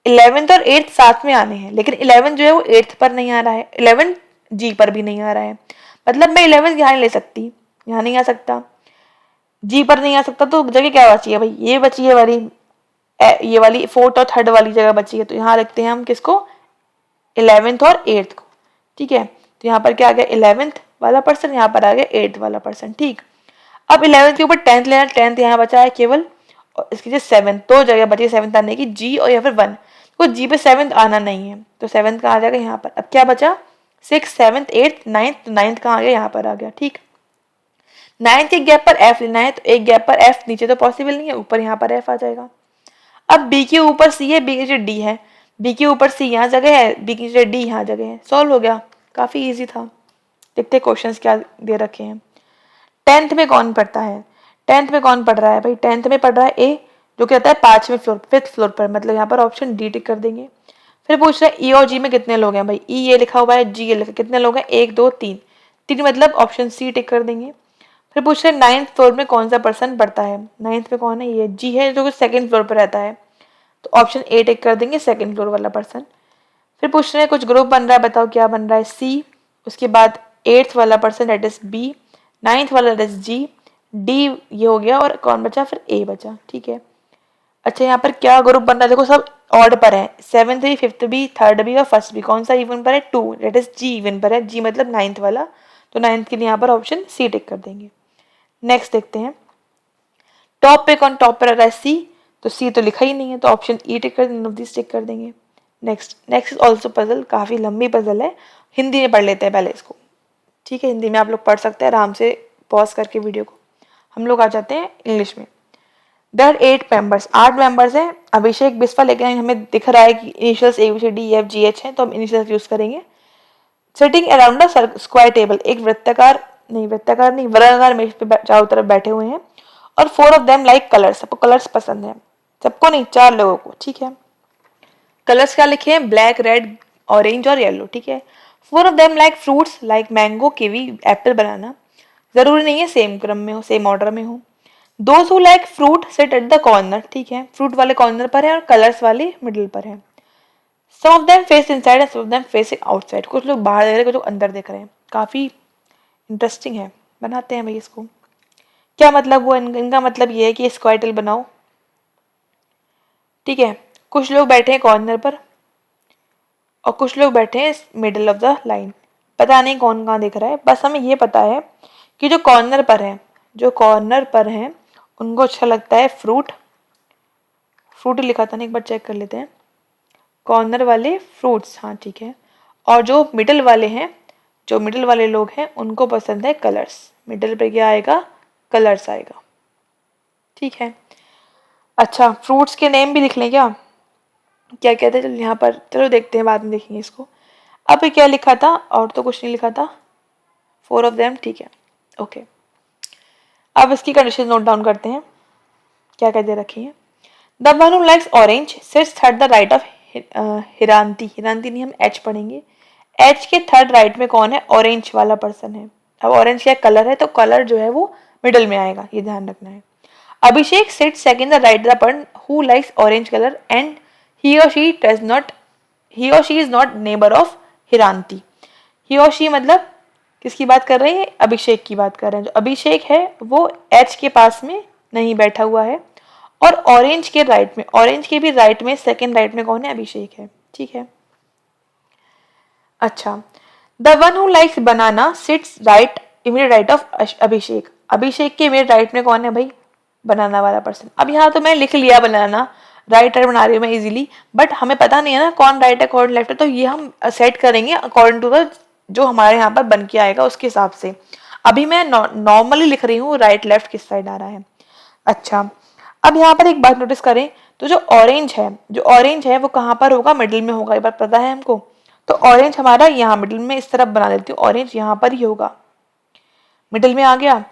11th और 8th साथ में आने हैं, लेकिन 11 जो है वो 8th पर नहीं आ रहा है, 11 जी पर भी नहीं आ रहा है, मतलब मैं 11 यहाँ नहीं ले सकती, यहाँ नहीं आ सकता, जी पर नहीं आ सकता, तो जगह क्या बची है भाई, ये बची है वाली, ये वाली 4th और 3rd वाली जगह बची है, तो यहाँ रखते हैं हम किसको, 11th और 8th को, ठीक है। तो यहाँ पर क्या आ गया 11th वाला पर्सन, यहाँ पर आ गया 8th वाला पर्सन, ठीक। अब 11th के ऊपर 10th लेना, 10th यहाँ बचा है केवल, और इसकी जो 7th, तो जगह बची 7th आने की, जी और या फिर 1, तो जी पे 7th आना नहीं है, तो 7th का आ जाएगा यहाँ पर। अब क्या बचा 6 7th 8th 9th, तो 9th कहाँ आ गया, यहाँ पर आ गया, ठीक। नाइन्थ के गैप पर एफ लेना है, तो एक गैप पर एफ नीचे तो पॉसिबल नहीं है, ऊपर यहाँ पर एफ आ जाएगा। अब बी के ऊपर सी है, बी के नीचे डी है, बी के ऊपर सी यहाँ जगह है, बी के नीचे डी यहाँ जगह है। सॉल्व हो गया, काफी इजी था। देखते क्वेश्चंस क्या दे रखे हैं। टेंथ में कौन पढ़ता है? टेंथ में कौन पढ़ रहा है भाई? टेंथ में पढ़ रहा है ए, जो कि रहता है 5वें फ्लोर, 5th फ्लोर पर, मतलब यहाँ पर ऑप्शन डी टिक कर देंगे। फिर पूछ रहा है ई और जी में कितने लोग हैं भाई? ई ये लिखा हुआ है, जी ये लिखा, कितने लोग हैं? 1 2 3, 3 मतलब ऑप्शन सी टिक कर देंगे। फिर पूछ रहे हैं 9th फ्लोर में कौन सा पर्सन पढ़ता है? 9th में कौन है? ये जी है, जो कि 2nd फ्लोर पर रहता है, तो ऑप्शन ए टिक कर देंगे, 2nd फ्लोर वाला पर्सन। फिर पूछ रहे हैं कुछ ग्रुप बन रहा है, बताओ क्या बन रहा है? सी, उसके बाद 8th वाला person that is B, 9th वाला दैट इज जी, डी ये हो गया, और कौन बचा? फिर ए बचा, ठीक है। अच्छा यहाँ पर क्या ग्रुप बन रहा है? देखो सब ऑड पर है, 7th भी, 5th भी, 3rd भी और 1st भी। कौन सा इवन पर है? 2, दैट इज जी इवन पर है, जी मतलब 9th वाला, तो 9th के लिए यहाँ पर ऑप्शन सी टिक कर देंगे। नेक्स्ट देखते हैं, टॉप पे कौन टॉप पर आ रहा है? सी, तो सी तो लिखा ही नहीं है, तो ऑप्शन ई टिक कर देंगे, टिक कर देंगे। Next next is also puzzle, काफी लंबी पजल है, हिंदी में पढ़ लेते हैं पहले इसको, ठीक है। हिंदी में आप लोग पढ़ सकते हैं आराम से पॉज करके वीडियो को। हम लोग आ जाते हैं इंग्लिश में। देयर 8 मेंबर्स, 8 मेंबर्स हैं, अभिषेक बिस्वा, लेकिन हमें दिख रहा है कि initials A B C D E F G H है, तो हम इनिशियल्स यूज करेंगे। Sitting around a square table, एक वृत्ताकार नहीं वर्गाकार मेज पे चारों तरफ बैठे हुए हैं, और 4 ऑफ देम लाइक कलर्स, सबको कलर्स पसंद है, सबको नहीं 4 लोगों को, ठीक है। कलर्स क्या लिखे हैं? ब्लैक, रेड, ऑरेंज और येलो, ठीक है। 4 of them like fruits, like mango, kiwi, apple, banana. जरूरी नहीं है सेम क्रम में हो, सेम ऑर्डर में हो। Those who like fruit sit at the corner, ठीक है, फ्रूट वाले कॉर्नर पर है और कलर्स वाले मिडिल पर है। सम of them face inside and some of them face outside, कुछ लोग बाहर देख रहे हैं, कुछ लोग अंदर देख रहे हैं। काफी इंटरेस्टिंग है, बनाते हैं भाई इसको। क्या मतलब हुआ इनका? मतलब ये है कि स्क्वायर टेबल बनाओ, ठीक है। कुछ लोग बैठे हैं कॉर्नर पर और कुछ लोग बैठे हैं मिडिल ऑफ द लाइन, पता नहीं कौन कहाँ देख रहा है, बस हमें ये पता है कि जो कॉर्नर पर है, जो कॉर्नर पर हैं उनको अच्छा लगता है फ्रूट, फ्रूट ही लिखा था ना, एक बार चेक कर लेते हैं। कॉर्नर वाले फ्रूट्स, हाँ ठीक है। और जो मिडिल वाले हैं, जो मिडिल वाले लोग हैं उनको पसंद है कलर्स, मिडिल पे क्या आएगा? कलर्स आएगा, ठीक है। अच्छा फ्रूट्स के नेम भी लिख लें क्या? क्या कहते हैं? चलो यहाँ पर, चलो देखते हैं, बाद में देखेंगे इसको। अब क्या लिखा था? और तो कुछ नहीं लिखा था, 4 ऑफ देम, ठीक है, ओके। अब इसकी कंडीशन नोट डाउन करते हैं, क्या क्या दे रखी है। The one who likes orange sits third the right of Hiranti, Hiranti नहीं हम एच पढ़ेंगे, एच के थर्ड राइट में कौन है? ऑरेंज वाला पर्सन है। अब ऑरेंज क्या कलर है, तो कलर जो है वो मिडल में आएगा, ये ध्यान रखना है। Abhishek sit second the right the person who likes orange colour and he और शी डज नॉट, ही और she is not neighbour of Hiranti. He और शी मतलब किसकी बात कर रहे हैं? अभिषेक की बात कर रहे हैं। जो अभिषेक है वो एच के पास में नहीं बैठा हुआ है, और ऑरेंज के राइट में, ऑरेंज के भी राइट में, सेकंड राइट में कौन है? अभिषेक है, ठीक है। अच्छा the one who likes banana sits right immediate right of Abhishek, Abhishek के इमीडिएट राइट में कौन है भाई? बनाना वाला पर्सन। अब यहाँ तो मैं लिख लिया बनाना, राइट राइट बना रही हूँ मैं इजीली, बट हमें पता नहीं है ना कौन राइट है कौन लेफ्ट है, तो ये हम सेट करेंगे अकॉर्डिंग टू द जो हमारे यहाँ पर बन के आएगा उसके हिसाब से। अभी मैं नॉर्मली लिख रही हूँ राइट लेफ्ट किस साइड आ रहा है। अच्छा अब यहाँ पर एक बात नोटिस करें, तो जो ऑरेंज है, जो ऑरेंज है वो कहाँ पर होगा? मिडिल में होगा, ये बात पता है हमको। तो ऑरेंज हमारा यहाँ मिडिल में, इस तरफ बना देती हूँ, ऑरेंज यहाँ पर ही होगा, मिडिल में आ गया।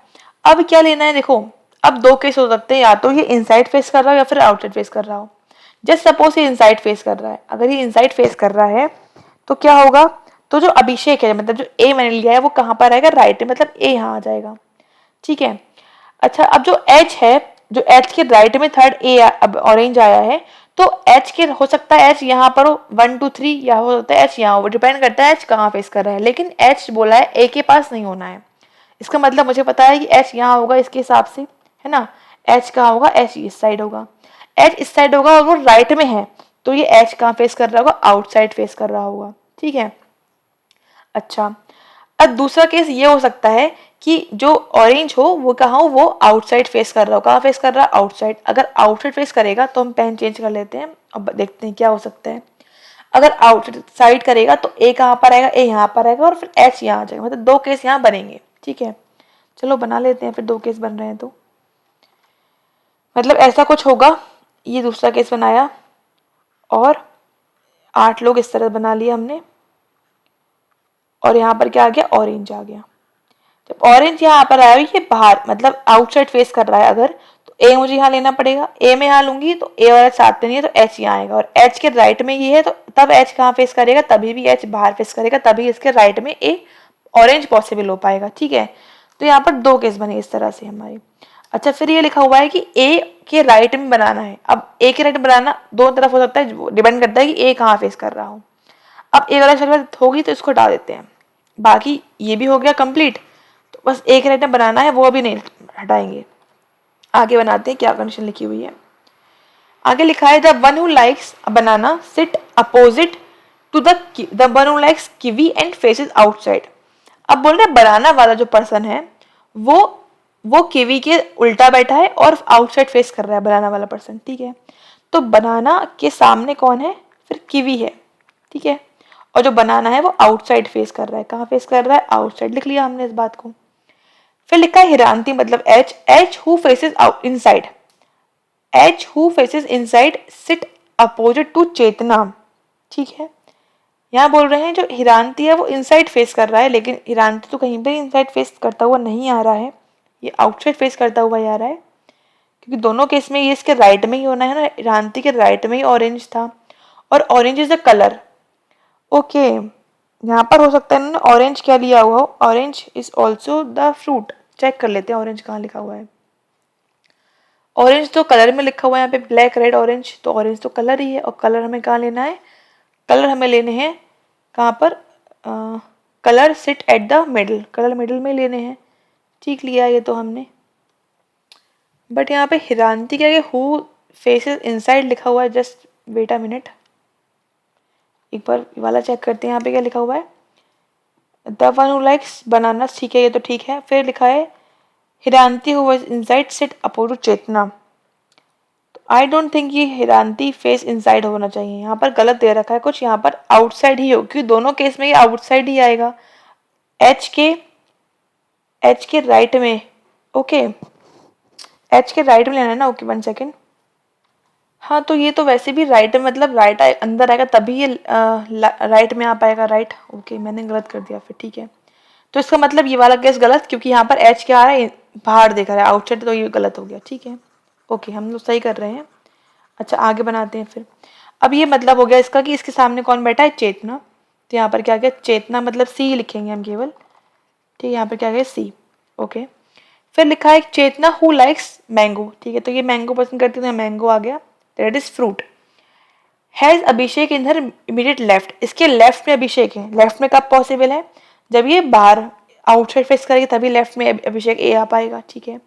अब क्या लेना है? देखो अब दो केस हो सकते हैं, या तो ये इनसाइड फेस कर रहा हो या फिर आउटसाइड फेस कर रहा हो। जस्ट सपोज ये इनसाइड फेस कर रहा है, अगर ये इनसाइड फेस कर रहा है तो क्या होगा? तो जो अभिषेक है, मतलब जो ए मैंने लिया है वो कहाँ पर आएगा? राइट में, मतलब ए यहाँ आ जाएगा, ठीक है। अच्छा अब जो एच है, जो एच के राइट में थर्ड ए अब ऑरेंज आया है, तो एच के हो सकता है एच यहाँ पर हो 1 2 3, या हो सकता है एच यहाँ हो, डिपेंड करता है एच कहाँ फेस कर रहा है, लेकिन एच बोला है ए के पास नहीं होना है। इसका मतलब मुझे पता है कि एच यहाँ होगा इसके हिसाब से, है ना। एच कहाँ होगा? एच इस साइड होगा, एच इस साइड होगा और वो राइट में है, तो ये एच कहाँ फेस कर रहा होगा? आउटसाइड फेस कर रहा होगा, ठीक है। अच्छा अब दूसरा केस ये हो सकता है कि जो ऑरेंज हो वो कहाँ हो? वो आउटसाइड फेस कर रहा हो, कहाँ फेस कर रहा है? आउटसाइड। अगर आउटसाइड फेस करेगा तो हम पेन चेंज कर लेते हैं, अब देखते हैं क्या हो सकता है। अगर आउटसाइड करेगा तो ए कहाँ पर आएगा? ए यहाँ पर आएगा और फिर एच यहाँ आ जाएगा, मतलब दो केस यहाँ बनेंगे, ठीक है। चलो बना लेते हैं, फिर 2 केस बन रहे हैं तो मतलब ऐसा कुछ होगा। ये दूसरा केस बनाया और 8 लोग इस तरह बना लिया हमने, और यहाँ पर क्या आ गया, ऑरेंज आ गया। जब ऑरेंज यहाँ पर आया, ये बाहर मतलब आउटसाइड फेस कर रहा है अगर, तो ए मुझे यहाँ लेना पड़ेगा। ए में यहाँ लूंगी तो ए वाला साथ में नहीं है तो एच यहाँ आएगा, और एच के राइट में ये है तो तब एच कहाँ फेस करेगा, तभी भी एच बाहर फेस करेगा, तभी इसके राइट में ए ऑरेंज पॉसिबल हो पाएगा। ठीक है, तो यहाँ पर 2 केस बने इस तरह से हमारे। अच्छा, फिर ये लिखा हुआ है कि ए के राइट में बनाना है। अब ए के राइट में बनाना दो तरफ हो सकता है, डिपेंड करता है कि ए कहाँ फेस कर रहा हो। अब ए वाला शक्ल होगी तो इसको हटा देते हैं, बाकी ये भी हो गया कंप्लीट। तो बस एक राइट में बनाना है, वो अभी नहीं हटाएंगे। आगे बनाते हैं क्या कंडीशन लिखी हुई है। आगे लिखा है the one who likes banana sit opposite to the one who likes kiwi and faces outside. अब बोल रहे बनाना वाला जो पर्सन है वो कीवी के उल्टा बैठा है और आउटसाइड फेस कर रहा है बनाना वाला पर्सन। ठीक है, तो बनाना के सामने कौन है, फिर कीवी है। ठीक है, और जो बनाना है वो आउटसाइड फेस कर रहा है। कहाँ फेस कर रहा है, आउटसाइड। लिख लिया हमने इस बात को। फिर लिखा है हिरांती मतलब H, H who faces out inside, H who faces inside sit opposite to Chetna. ठीक है, यहाँ बोल रहे हैं जो हिरांती है वो इनसाइड फेस कर रहा है, लेकिन हिरांती तो कहीं पर इनसाइड फेस करता हुआ नहीं आ रहा है, ये आउटसाइड फेस करता हुआ आ रहा है, क्योंकि दोनों केस में ये इसके राइट में ही होना है ना। हिरांती के राइट में ही ऑरेंज था, और orange is the colour. Okay, यहाँ पर हो सकता है ना ऑरेंज क्या लिया हुआ हो, orange is also the fruit. Check कर लेते हैं ऑरेंज कहाँ लिखा हुआ है। ऑरेंज तो कलर में लिखा हुआ है यहाँ पे, ब्लैक रेड ऑरेंज, तो ऑरेंज तो कलर ही है। और कलर हमें कहाँ लेना है, कलर हमें लेने हैं कहाँ पर, colour sit at the middle, colour middle में लेने हैं। ठीक लिया ये तो हमने, बट यहाँ पे हिरांती क्या है, हु फेसेस इनसाइड लिखा हुआ है। जस्ट वेट अ मिनट, एक बार वाला चेक करते हैं यहाँ पे क्या लिखा हुआ है। The one who likes bananas, ठीक है ये तो ठीक है। फिर लिखा है Hiranti who was inside sit opposite Chetna. तो आई डोंट थिंक ये हिरांती फेस इनसाइड होना चाहिए, यहाँ पर गलत दे रखा है कुछ, यहाँ पर आउटसाइड ही हो, क्योंकि दोनों केस में ये आउटसाइड ही आएगा। एच के राइट में, ओके एच के राइट में लेना है ना। ओके 1 सेकेंड, हाँ तो ये तो वैसे भी राइट में मतलब राइट अंदर आएगा तभी ये राइट में आ पाएगा, राइट। ओके मैंने गलत कर दिया फिर, ठीक है। तो इसका मतलब ये वाला केस गलत, क्योंकि यहाँ पर एच क्या आ रहा है, बाहर दिख रहा है आउटसाइड, तो ये गलत हो गया। ठीक है, ओके हम लोग सही कर रहे हैं। अच्छा आगे बनाते हैं फिर। अब ये मतलब हो गया इसका कि इसके सामने कौन बैठा है, चेतना। तो यहाँ पर क्या गया, चेतना मतलब सी लिखेंगे हम केवल। ठीक है, यहाँ पर क्या गया, सी। ओके, फिर लिखा है चेतना हु लाइक्स मैंगो। ठीक है, तो ये मैंगो पसंद करती है, तो मैंगो आ गया, that is fruit. Has Abhishek in her immediate left, इसके लेफ्ट में अभिषेक है। लेफ्ट में कब पॉसिबल है, जब ये बाहर आउटसाइड फेस करेगी तभी लेफ्ट में अभिषेक ए आ पाएगा। ठीक है,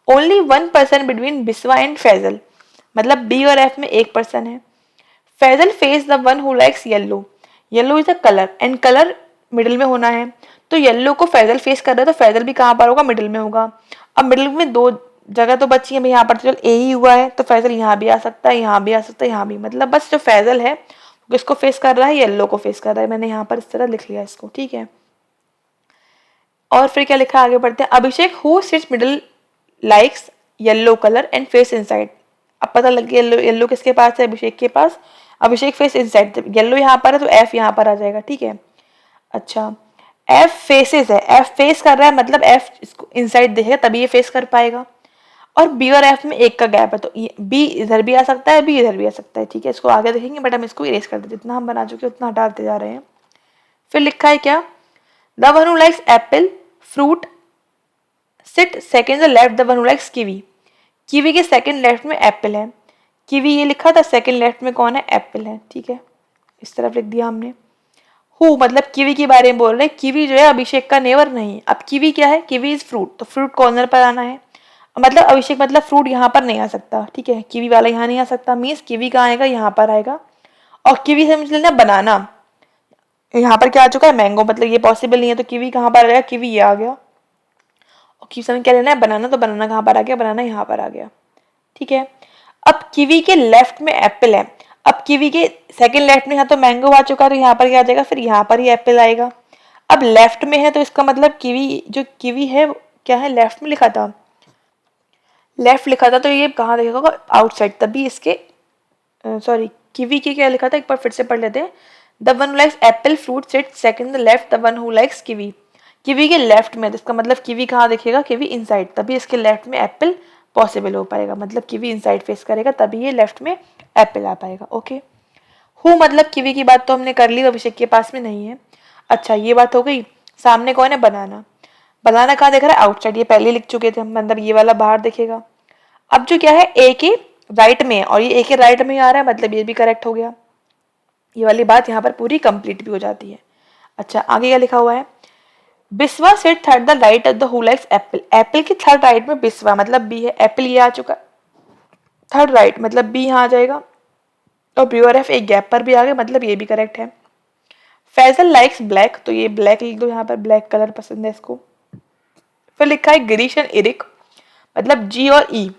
only 1 person between Biswa and Faisal, मतलब बी और एफ में 1 पर्सन है। Faisal face the one who likes yellow, yellow is a colour and colour middle में होना है, तो येलो को फैजल फेस कर रहा है, तो फैजल भी कहाँ पर होगा, मिडिल में होगा। अब मिडिल में 2 जगह तो बची है, यहाँ पर तो चल ए ही हुआ है, तो फैजल यहाँ भी आ सकता है, यहाँ भी आ सकता है, यहाँ भी, मतलब बस जो फैजल है वो किसको फेस कर रहा है, येलो को फेस कर रहा है। मैंने यहाँ पर इस तरह लिख लिया इसको। ठीक है, और फिर क्या लिखा है, आगे बढ़ते हैं। Abhishek who sits middle likes yellow colour and face inside. अब पता लग गया येलो किसके पास है, अभिषेक के पास। अभिषेक फेस इनसाइड, जब येलो यहाँ पर है तो एफ यहाँ पर आ जाएगा। ठीक है, अच्छा एफ फेसेस है, एफ फेस कर रहा है, मतलब एफ इसको इनसाइड देखेगा तभी ये फेस कर पाएगा। और बी और एफ में 1 का गैप है, तो बी इधर भी आ सकता है, बी इधर भी आ सकता है। ठीक है, इसको आगे देखेंगे, बट हम इसको इरेज कर देते, जितना हम बना चुके उतना हटाते जा रहे हैं। फिर लिखा है क्या, the one who likes apple fruit seat second the left the one who likes kiwi. Kiwi के सेकेंड लेफ्ट में एप्पल है, कीवी ये लिखा था, सेकेंड लेफ्ट में कौन है, एप्पल है। ठीक है, इस तरफ लिख दिया हमने। हु मतलब कीवी के बारे में बोल रहे हैं, कीवी जो है अभिषेक का नेवर नहीं। अब कीवी क्या है, कीवी इज फ्रूट, तो फ्रूट कॉर्नर पर आना है, मतलब अभिषेक मतलब फ्रूट यहाँ पर नहीं आ सकता। ठीक है, कीवी वाला यहाँ नहीं आ सकता, मीन्स कीवी कहाँ आएगा, यहाँ पर आएगा। और कीवी से समझ लेना बनाना, यहाँ पर क्या आ चुका है, मैंगो, मतलब ये पॉसिबल नहीं है, तो कीवी कहाँ पर आ गया, कीवी ये आ गया। और कीवी से क्या लेना है, बनाना, तो बनाना कहाँ पर आ गया, बनाना यहाँ पर आ गया। ठीक है, अब कीवी के लेफ्ट में एप्पल है, अब कीवी के सेकंड लेफ्ट में यहाँ तो मैंगो आ चुका है, तो यहाँ पर क्या आ जाएगा, फिर यहाँ पर ही एप्पल आएगा। अब लेफ्ट में है तो इसका मतलब कीवी जो कीवी है क्या है, लेफ्ट में लिखा था, लेफ्ट लिखा था, तो ये कहाँ लिखा होगा, आउटसाइड, तभी इसके सॉरी कीवी की क्या लिखा था, एक बार फिर से पढ़ लेते हैं। The one who likes apple fruit sit second the left the one who likes kiwi, kiwi के लेफ्ट में, तो इसका मतलब कीवी कहाँ दिखेगा, कीवी इनसाइड, तभी इसके लेफ्ट में एप्पल पॉसिबल हो पाएगा, मतलब कीवी इनसाइड फेस करेगा तभी ये लेफ्ट में एप्पल आ पाएगा। ओके, हु मतलब कीवी की बात तो हमने कर ली, अभिषेक के पास में नहीं है। अच्छा ये बात हो गई। सामने कौन है, बनाना, बनाना कहाँ दिख रहा है, आउटसाइड, ये पहले लिख चुके थे हम, मतलब ये वाला बाहर दिखेगा। अब जो क्या है, ए के राइट में है और ये ए के राइट में ही आ रहा है, मतलब ये भी करेक्ट हो गया, ये वाली बात यहाँ पर पूरी कंप्लीट भी हो जाती है। अच्छा आगे क्या लिखा हुआ है, Biswa set third the right of the who likes Apple, Apple की थर्ड राइट में बिस्वा मतलब बी है, एप्पल ये आ चुका, थर्ड राइट मतलब बी यहाँ आ जाएगा, और बी और एफ एक गैप पर भी आ गए, मतलब ये भी करेक्ट है। फैजल लाइक्स ब्लैक, तो ये ब्लैक लिख दो यहाँ पर, ब्लैक कलर पसंद है इसको। फिर लिखा है गिरीश एंड इरिक, मतलब जी और ई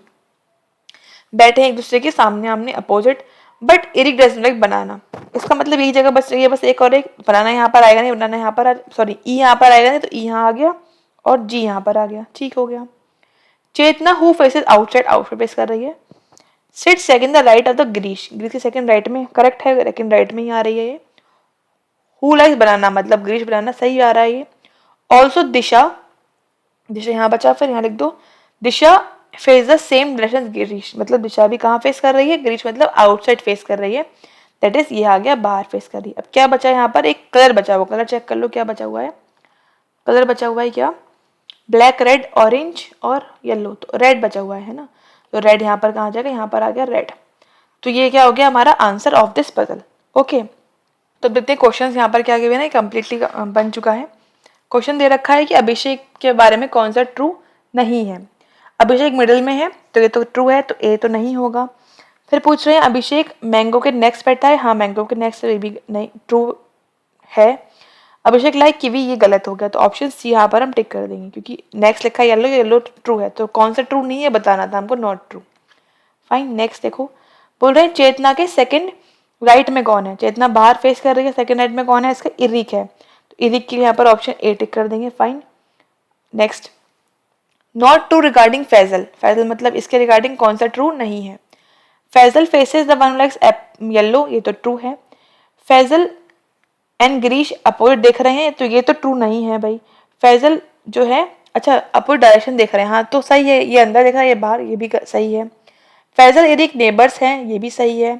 बैठे हैं एक दूसरे के सामने आमने opposite, but Eric doesn't like banana, इसका मतलब यही जगह बस ये, बस एक और एक, बनाना यहाँ पर आएगा नहीं, बनाना यहाँ पर सॉरी ई यहाँ पर आएगा नहीं, तो ई यहाँ आ गया और जी यहाँ पर आ गया, ठीक हो गया। Chetna who faces outside, outside face कर रही है। Sit second the right of the Girish, Girish के सेकंड राइट में, करेक्ट है, सेकंड राइट में ही आ रही है ये। हु लाइक्स बनाना मतलब ग्रीश बनाना, सही आ रहा है ये। ऑल्सो दिशा, दिशा यहाँ बचा, फिर यहाँ लिख दो Disha face the same direction Girish, मतलब दिशा भी कहाँ फेस कर रही है, गिरीश मतलब आउटसाइड फेस कर रही है, दैट इज ये आ गया बाहर फेस कर रही है। अब क्या बचा यहाँ पर, एक कलर बचा हुआ, कलर चेक कर लो क्या बचा हुआ है, कलर बचा हुआ है क्या, ब्लैक रेड ऑरेंज और येलो, तो रेड बचा हुआ है ना, तो रेड यहाँ पर कहाँ जाएगा, यहाँ पर आ गया रेड, तो ये क्या हो गया हमारा answer of this puzzle. Okay, तो देखते हैं क्वेश्चन यहाँ पर क्या गिवन है, कंप्लीटली बन चुका है। क्वेश्चन दे रखा है कि अभिषेक के बारे में कौन सा ट्रू नहीं है, अभिषेक मिडिल में है तो ये तो ट्रू है, तो ए तो नहीं होगा। फिर पूछ रहे हैं अभिषेक मैंगो के नेक्स्ट बैठा है, हाँ मैंगो के नेक्स्ट भी नहीं, ट्रू है। अभिषेक लाइक कीवी, ये गलत हो गया, तो ऑप्शन सी यहाँ पर हम टिक कर देंगे, क्योंकि नेक्स्ट लिखा है येलो, येलो ट्रू है, तो कौन सा ट्रू नहीं है बताना था हमको, नॉट ट्रू। फाइन, नेक्स्ट देखो, बोल रहे हैं चेतना के सेकंड राइट में कौन है, चेतना बाहर फेस कर रही है, सेकंड राइट में कौन है, इसका इरिक है, तो इरिक के लिए यहाँ पर ऑप्शन ए टिक कर देंगे। Fine, next, not true regarding Faisal, Faisal मतलब इसके रिगार्डिंग कौन सा ट्रू नहीं है। Faisal faces the one likes yellow, ये तो ट्रू है। फैजल एंड गिरीश अपोजिट देख रहे हैं, तो ये तो ट्रू नहीं है भाई। फैजल जो है, अच्छा अपोजिट डायरेक्शन देख रहे हैं, हाँ तो सही है, ये अंदर देख रहा है, ये बाहर, ये भी सही है। फैजल इरिक नेबर्स हैं, ये भी सही है।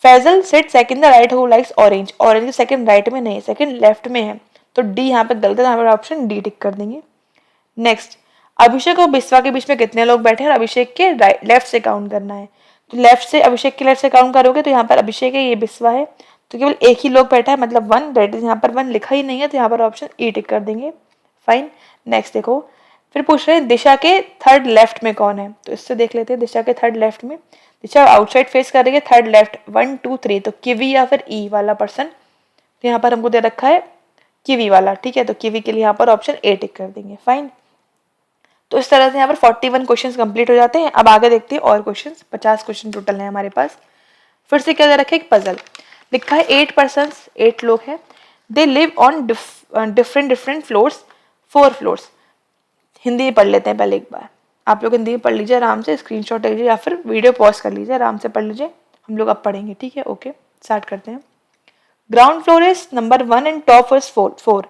Faisal set second the right who likes orange, orange के सेकंड राइट में नहीं, सेकंड लेफ्ट में है, तो डी यहाँ पे गलत है, यहाँ पर ऑप्शन डी टिक कर देंगे। नेक्स्ट, अभिषेक और बिस्वा के बीच में कितने लोग बैठे हैं, और अभिषेक के लेफ्ट से काउंट करना है, तो लेफ्ट से, अभिषेक के लेफ्ट से काउंट करोगे तो यहाँ पर अभिषेक है, ये बिस्वा है, तो केवल एक ही लोग बैठा है, मतलब वन, दैट इज यहाँ पर वन लिखा ही नहीं है, तो यहाँ पर ऑप्शन ई टिक कर देंगे। फाइन, नेक्स्ट देखो, फिर पूछ रहे हैं दिशा के थर्ड लेफ्ट में कौन है, तो इससे देख लेते हैं दिशा के थर्ड लेफ्ट में, दिशा आउटसाइड फेस कर रही है, थर्ड लेफ्ट 1 2 3, तो किवी या फिर ई वाला पर्सन, तो यहाँ पर हमको दे रखा है किवी वाला, ठीक है, तो किवी के लिए यहाँ पर ऑप्शन ए टिक कर देंगे। फाइन, तो इस तरह से यहाँ पर 41 क्वेश्चन कंप्लीट हो जाते हैं। अब आगे देखते हैं और क्वेश्चन, 50 क्वेश्चन टोटल है हमारे पास। फिर से क्या दे रखा है, एक पजल लिखा है, 8 पर्सन, 8 लोग हैं, they live on different floors, 4 floors. Hindi में पढ़ लेते हैं पहले एक बार, आप लोग हिंदी में पढ़ लीजिए आराम से, स्क्रीनशॉट ले लीजिए या फिर वीडियो पॉज कर लीजिए, आराम से पढ़ लीजिए, हम लोग अब पढ़ेंगे, ठीक है। ओके, स्टार्ट करते हैं। Ground floor is number 1 and top is 4।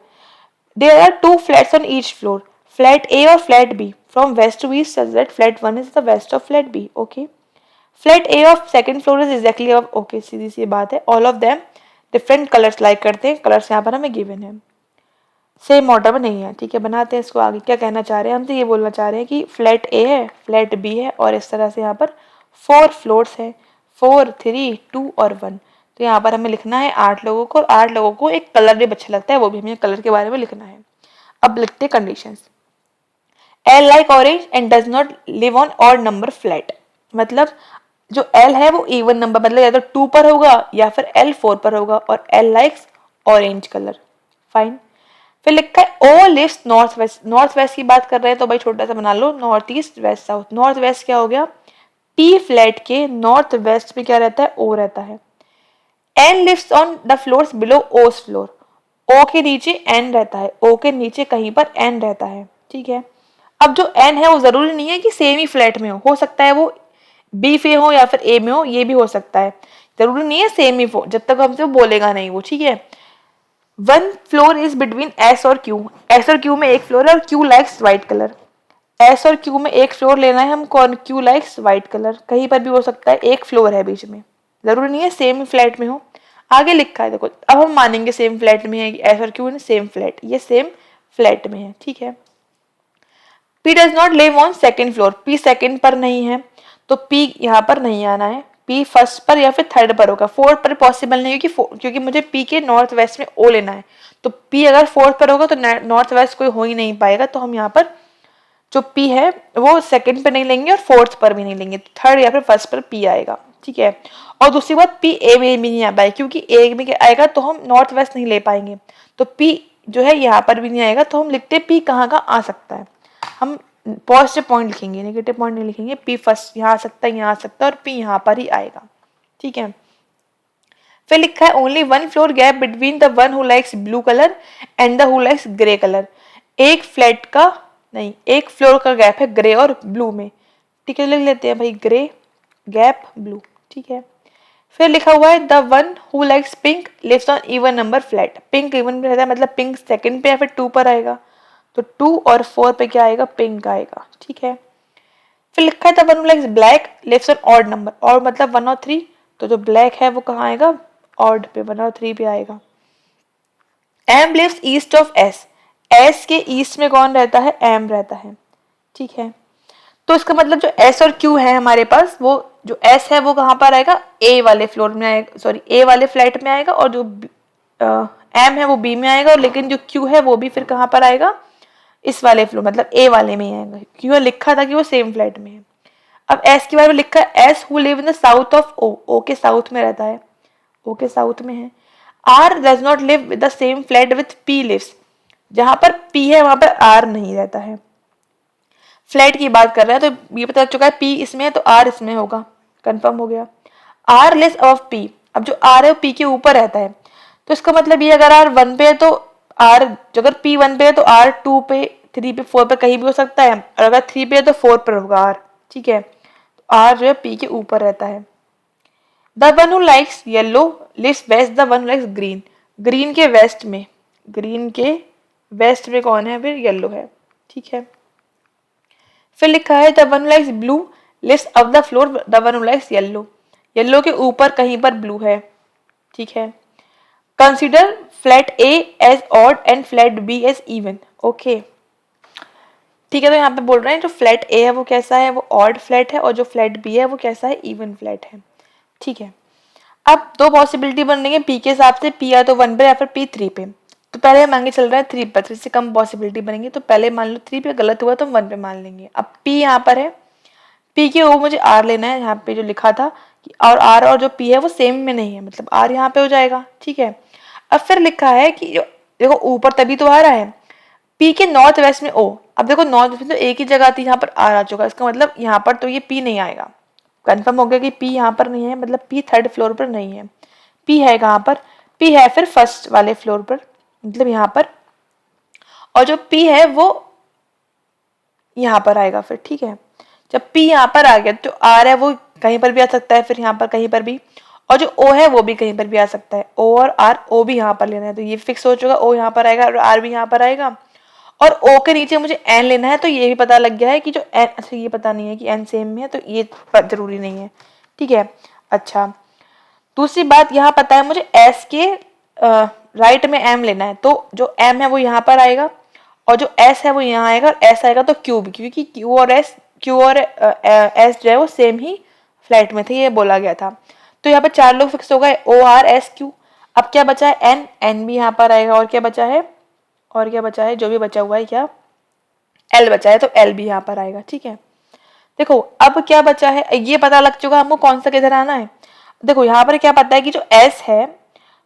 There are 2 flats on each floor, flat A और flat B, from west to east such that flat 1 is the west of flat B. Okay, flat A of second floor is exactly अब, okay सीधी सी बात है, all of them different colours like करते हैं, colours यहाँ पर हमें गिवन है, सेम ऑर्डर में नहीं है, ठीक है। बनाते हैं इसको, आगे क्या कहना चाह रहे हैं, हम तो ये बोलना चाह रहे हैं कि फ्लैट ए है, फ्लैट बी है, और इस तरह से यहाँ पर 4 फ्लोर्स है, 4 3 2 और 1, तो यहाँ पर हमें लिखना है 8 लोगों को, और 8 लोगों को एक कलर भी अच्छा लगता है, वो भी हमें कलर के बारे में लिखना है। अब लिखते हैं conditions. L like orange and does not live on odd number flat, मतलब जो एल है वो इवन नंबर, मतलब या तो 2 पर होगा या फिर एल 4 पर होगा, और L likes orange colour. Fine, फिर लिखा है O lives north west, north west की बात कर रहे हैं तो भाई छोटा सा बना लो, north east west south. North west क्या हो गया, पी फ्लैट के नॉर्थ वेस्ट में क्या रहता है, ओ रहता है। N lives on the floors below O's floor, O के नीचे एन रहता है, ओ के नीचे कहीं पर एन रहता है, ठीक है। अब जो n है वो जरूरी नहीं है कि सेम ही फ्लैट में हो सकता है वो बी पे हो या फिर ए में हो, ये भी हो सकता है, जरूरी नहीं है सेम ही हो, जब तक हमसे वो बोलेगा नहीं वो, ठीक है। One floor is between S और क्यू, एस और क्यू में एक फ्लोर है और Q likes white colour, S और क्यू में एक फ्लोर लेना है हमको और क्यू लाइक्स व्हाइट कलर, कहीं पर भी हो सकता है, एक फ्लोर है बीच में, जरूरी नहीं है सेम फ्लैट में हो। आगे लिखा है देखो, अब हम मानेंगे सेम फ्लैट में है, एस और क्यू सेम फ्लैट, ये सेम फ्लैट में है, ठीक है। P does not live on second floor, P second पर नहीं है तो P यहाँ पर नहीं आना है, P फर्स्ट पर या फिर थर्ड पर होगा, फोर्थ पर पॉसिबल नहीं क्योंकि मुझे P के नॉर्थ वेस्ट में O लेना है, तो P अगर फोर्थ पर होगा तो नॉर्थ वेस्ट कोई हो ही नहीं पाएगा, तो हम यहाँ पर जो P है वो सेकंड पर नहीं लेंगे और फोर्थ पर भी नहीं लेंगे, तो थर्ड या फिर फर्स्ट पर P आएगा, ठीक है। और दूसरी बात P A में भी नहीं आ पाएगा, क्योंकि A में आएगा तो हम नॉर्थ वेस्ट नहीं ले पाएंगे, तो P जो है यहाँ पर भी नहीं आएगा, तो हम लिखते P कहाँ आ सकता है, हम पॉजिटिव पॉइंट लिखेंगे, नेगेटिव पॉइंट नहीं लिखेंगे। P फर्स्ट यहाँ आ सकता है, यहाँ आ सकता है और P यहाँ पर ही आएगा, ठीक है। फिर लिखा है only one floor gap between the one who likes blue colour and the who likes grey colour, एक फ्लैट का नहीं, एक फ्लोर का गैप है ग्रे और ब्लू में, ठीक है, लिख लेते हैं भाई ग्रे गैप ब्लू, ठीक है। फिर लिखा हुआ है the one who likes pink lives on even number flat, pink even में रहता है, मतलब पिंक सेकंड पे या फिर 2 पर आएगा, तो 2 और 4 पे क्या आएगा, पिंक आएगा, ठीक है। फिर लिखा है the one who likes black lives on odd number, और मतलब 1 और 3, तो जो ब्लैक है वो कहाँ आएगा, ऑड पे, 1 और 3 पे आएगा। M lives east of S, S के ईस्ट में कौन रहता है, एम रहता है, ठीक है। तो इसका मतलब जो एस और क्यू है हमारे पास, वो जो एस है वो कहाँ पर आएगा, ए वाले फ्लोर में आएगा, सॉरी ए वाले फ्लैट में आएगा, और जो एम है वो बी में आएगा, और लेकिन जो क्यू है वो भी फिर कहाँ पर आएगा, इस वाले फ्लोर मतलब ए वाले में ही आएगा, क्यों लिखा था कि वो सेम फ्लैट में है। अब एस के बारे में लिखा है S who live in the south of O, O के साउथ में रहता है, ओ के साउथ में है। R does not live with the same flat with P lives, जहां पर पी है वहां पर आर नहीं रहता है, फ्लैट की बात कर रहे हैं, तो ये पता लग चुका है पी इसमें है तो आर इसमें होगा, कंफर्म हो गया। आर लेस ऑफ पी, अब जो आर है वो पी के ऊपर रहता है, तो इसका मतलब ये अगर आर 1 पे है तो आर, अगर पी 1 पे है तो आर 2 पे, 3 पे, 4 पे कहीं भी हो सकता है, और अगर 3 पे है तो 4 पर होगा आर, ठीक है। तो आर जो है पी के ऊपर रहता है। The one who likes yellow lives west the one who likes green, green के वेस्ट में, ग्रीन के वेस्ट में कौन है, फिर येलो है, ठीक है। फिर लिखा है the one who likes blue lives up the floor the one who likes yellow, yellow के ऊपर कहीं पर ब्लू है, ठीक है। Consider flat A as odd and flat B as even, okay, ठीक है। तो यहाँ पे बोल रहे हैं जो फ्लैट ए है वो कैसा है, वो ऑड फ्लैट है, और जो फ्लैट बी है वो कैसा है, इवन फ्लैट है, ठीक है। अब दो पॉसिबिलिटी बन रही है पी के हिसाब से, पी या तो 1 पे या फिर पी 3 पे, तो पहले हम आगे चल रहे हैं 3 पर, 3 से कम पॉसिबिलिटी बनेंगी, तो पहले मान लो 3 पे, गलत हुआ तो 1 पे मान लेंगे। अब पी यहाँ पर है, पी के वो मुझे आर लेना है, यहाँ पे जो लिखा था कि और आर और जो पी है वो सेम में नहीं है, मतलब आर यहाँ पे हो जाएगा, ठीक है। अब फिर लिखा है कि जो देखो ऊपर तभी तो आ रहा है, पी के नॉर्थ वेस्ट में ओ, अब देखो नॉर्थ वेस्ट में तो एक ही जगह थी, यहाँ पर आर आ चुका है, इसका मतलब यहाँ पर तो ये पी नहीं आएगा, कंफर्म हो गया कि पी यहाँ पर नहीं है, मतलब पी थर्ड फ्लोर पर नहीं है, पी है कहाँ पर, पी है फिर फर्स्ट वाले फ्लोर पर, मतलब यहाँ पर, और जो पी है वो यहाँ पर आएगा फिर, ठीक है। जब पी यहाँ पर आ गया तो आर है वो कहीं पर भी आ सकता है, फिर यहाँ पर कहीं पर भी, और जो ओ है वो भी कहीं पर भी आ सकता है, ओ और आर, ओ भी यहाँ पर लेना है, तो ये फिक्स हो चुका, ओ यहाँ पर आएगा और आर भी यहाँ पर आएगा, और ओ के नीचे मुझे एन लेना है, तो ये भी पता लग गया है कि जो एन, अच्छा ये पता नहीं है कि एन सेम में है, तो ये जरूरी नहीं है, ठीक है। अच्छा, दूसरी बात यहाँ पता है मुझे एस के राइट में एम लेना है, तो जो एम है वो यहाँ पर आएगा, और जो एस है वो यहाँ आएगा, और एस आएगा तो क्यू भी, क्योंकि क्यू और एस जो है वो सेम ही फ्लैट में थे, ये बोला गया था। तो यहाँ पे 4 लोग फिक्स हो गए, ओ आर एस क्यू। अब क्या बचा है, एन, एन भी यहाँ पर आएगा, और क्या बचा है, और क्या बचा है, जो भी बचा हुआ है क्या, एल बचा है, तो एल भी यहाँ पर आएगा, ठीक है। देखो अब क्या बचा है, ये पता लग चुका हमको कौन सा किधर आना है। देखो यहाँ पर क्या पता है कि जो एस है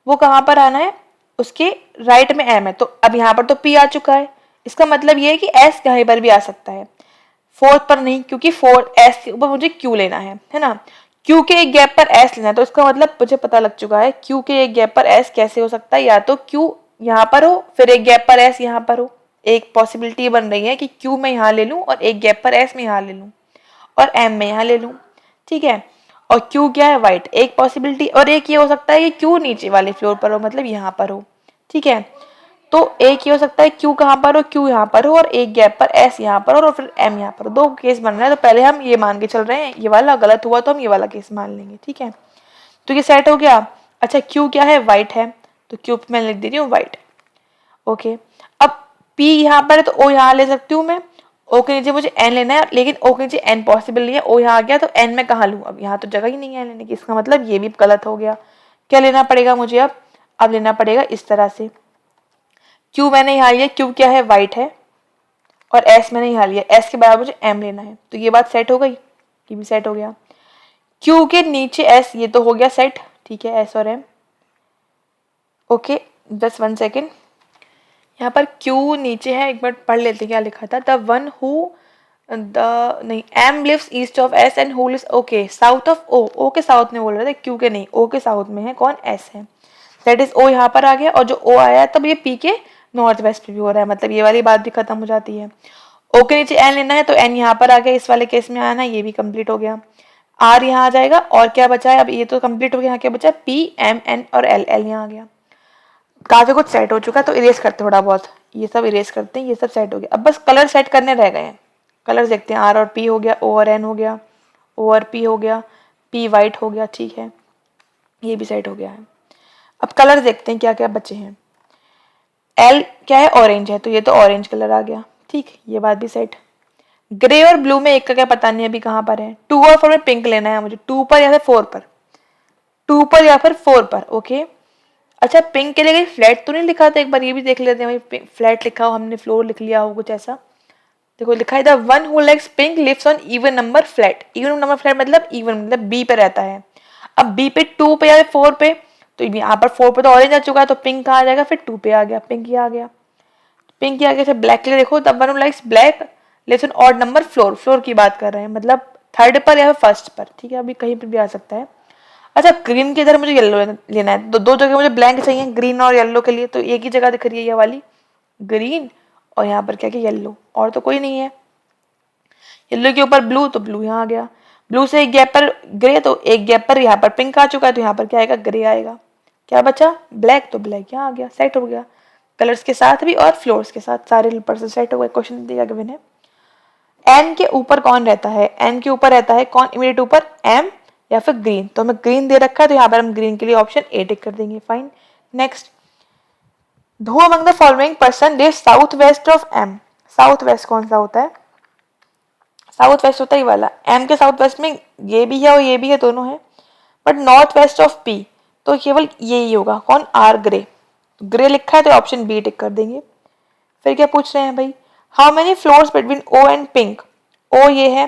वो कहाँ पर आना है, उसके राइट में एम है, तो अब यहाँ पर तो पी आ चुका है, इसका मतलब ये है कि एस कहीं पर भी आ सकता है, फोर्थ पर नहीं, क्योंकि फोर्थ एस के ऊपर मुझे क्यू लेना है ना, क्यू के एक गैप पर एस लेना है, तो इसका मतलब मुझे पता लग चुका है क्यू के एक गैप पर एस कैसे हो सकता है, या तो क्यू यहाँ पर हो फिर एक गैप पर एस यहाँ पर हो, एक पॉसिबिलिटी बन रही है कि Q मैं यहाँ ले लूँ और एक गैप पर S मैं यहाँ ले लूँ और M मैं यहाँ ले लूँ, ठीक है। और Q क्या है, वाइट, एक पॉसिबिलिटी। और एक ये हो सकता है कि Q नीचे वाले फ्लोर पर हो, मतलब यहाँ पर हो, ठीक है। तो एक ये हो सकता है Q कहाँ पर हो, Q यहाँ पर हो और एक गैप पर S यहाँ पर हो और फिर M यहाँ पर हो। दो केस बन रहा है, तो पहले हम ये मान के चल रहे हैं, ये वाला गलत हुआ तो हम ये वाला केस मान लेंगे, ठीक है। तो ये सेट हो गया। अच्छा Q क्या है, वाइट है, तो Q मैं लिख दे रही हूँ वाइट, ओके। अब P यहाँ पर है तो O यहाँ ले सकती हूँ मैं, O के नीचे मुझे N लेना है, लेकिन O के नीचे N पॉसिबल नहीं है, O यहाँ आ गया तो N मैं कहाँ लूँ, अब यहाँ तो जगह ही नहीं है लेने की, इसका मतलब ये भी गलत हो गया। क्या लेना पड़ेगा मुझे अब लेना पड़ेगा इस तरह से, Q मैंने यहाँ लिया, Q क्या है, वाइट है, और S मैंने यहाँ लिया, S के बराबर मुझे M लेना है, तो ये बात सेट हो गई, ये भी सेट हो गया। Q के नीचे S, ये तो हो गया सेट, ठीक है, S और M, ओके। जस्ट 1 सेकेंड, यहाँ पर Q नीचे है, एक बार पढ़ लेते क्या लिखा था, द वन हु नहीं, M lives east of S and who lives, okay, south of O, O के साउथ में बोल रहे थे, Q के नहीं, O के साउथ में है कौन, S है, दैट इज O यहाँ पर आ गया, और जो O आया है तब ये P के नॉर्थ वेस्ट में भी हो रहा है, मतलब ये वाली बात भी खत्म हो जाती है। O के नीचे N लेना है तो N यहाँ पर आ गया, इस वाले केस में आना, ये भी कंप्लीट हो गया। R यहाँ आ जाएगा, और क्या बचा है, अब ये तो कंप्लीट हो गया, यहाँ क्या बचा, P M N और L, L यहाँ आ गया। काफी कुछ सेट हो चुका है, तो इरेज करते थोड़ा बहुत, ये सब इरेज करते हैं, ये सब सेट हो गया। अब बस कलर सेट करने रह गए हैं, कलर देखते हैं। R और P हो गया, O और N हो गया, O और P हो गया, P वाइट हो गया, ठीक है, ये भी सेट हो गया है। अब कलर देखते हैं क्या क्या बचे हैं। L क्या है, ऑरेंज है, तो ये तो ऑरेंज कलर आ गया, ठीक, ये बात भी सेट। ग्रे और ब्लू में एक का क्या पता नहीं अभी कहाँ पर है, 2 और 4 में पिंक लेना है मुझे, 2 पर या फिर 4 पर, 2 पर या फिर 4 पर, ओके। अच्छा पिंक के लिए कहीं फ्लैट तो नहीं लिखा था, एक बार ये भी देख लेते हैं भाई, फ्लैट लिखा हो हमने, फ्लोर लिख लिया हो कुछ ऐसा। देखो लिखा है the one who likes pink lives on even number flat, even number flat मतलब इवन मतलब बी पे रहता है। अब बी पे 2 पे या 4 पे, तो यहाँ पर 4 पे तो ऑरेंज आ चुका है, तो पिंक कहाँ आ जाएगा, फिर 2 पे आ गया, पिंक ही आ गया, पिंक ही आ गया। ब्लैक के लिए देखो the one who likes black lives on odd number floor, floor की बात कर रहे हैं, मतलब थर्ड पर या फिर फर्स्ट पर, ठीक है, अभी कहीं पर भी आ सकता है। अच्छा ग्रीन के इधर मुझे येलो लेना है, तो दो जगह मुझे ब्लैंक चाहिए, ग्रीन और येलो के लिए, तो एक ही जगह दिख रही है ये वाली ग्रीन, और यहाँ पर क्या क्या येलो, और तो कोई नहीं है। येलो के ऊपर ब्लू, तो ब्लू यहाँ आ गया, ब्लू से एक गैप पर ग्रे, तो एक गैप पर यहाँ पर पिंक आ चुका है, तो यहाँ पर क्या आएगा, ग्रे आएगा। क्या बचा, ब्लैक, तो ब्लैक यहाँ आ गया, सेट हो गया, कलर्स के साथ भी और फ्लोर्स के साथ, सारे परसेंट सेट हो गए। क्वेश्चन दिया गिवन है, एन के ऊपर कौन रहता है, एन के ऊपर रहता है कौन, इमीडिएट ऊपर एम या फिर ग्रीन, तो हमें ग्रीन दे रखा है, तो यहाँ पर हम ग्रीन के लिए ऑप्शन ए टिक कर देंगे, fine. Next, who among the following person lives south west of M, south west कौन सा होता है, साउथ वेस्ट होता है ये वाला, एम के साउथ वेस्ट में ये भी है और ये भी है, दोनों है, but north west of P तो केवल ये ही होगा, कौन, आर, ग्रे, ग्रे लिखा है तो ऑप्शन बी टिक कर देंगे। फिर क्या पूछ रहे हैं भाई, how many floors between O and pink, O ये है,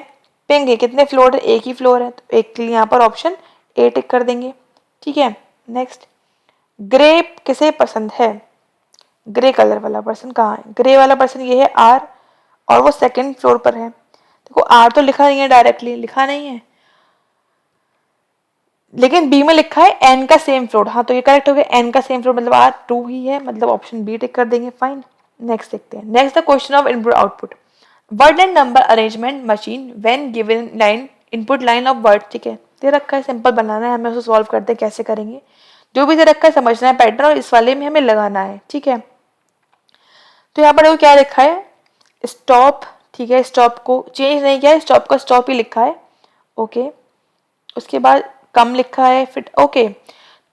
पिंक है, कितने फ्लोर है, एक ही फ्लोर है, तो एक के लिए यहाँ पर ऑप्शन ए टिक कर देंगे, ठीक है। नेक्स्ट, ग्रे किसे पसंद है, ग्रे कलर वाला पर्सन कहाँ है, ग्रे वाला पर्सन ये है आर, और वो सेकंड फ्लोर पर है। देखो आर तो लिखा नहीं है, डायरेक्टली लिखा नहीं है, लेकिन बी में लिखा है एन का सेम फ्लोर, हाँ तो ये करेक्ट हो गया, एन का सेम फ्लोर मतलब आर 2 ही है, मतलब ऑप्शन बी टिक कर देंगे, फाइन। नेक्स्ट देखते हैं, next the question of input output, word and number arrangement machine when given line input line of word, ठीक है, दे रखा है, सिंपल बनाना है हमें, उसे सॉल्व करते हैं, कैसे करेंगे, जो भी दे रखा है समझना है पैटर्न, और इस वाले में हमें लगाना है, ठीक है। तो यहाँ पर क्या लिखा है, स्टॉप, ठीक है, स्टॉप को चेंज नहीं किया है, स्टॉप का स्टॉप ही लिखा है, ओके। उसके बाद कम लिखा है, फिर ओके।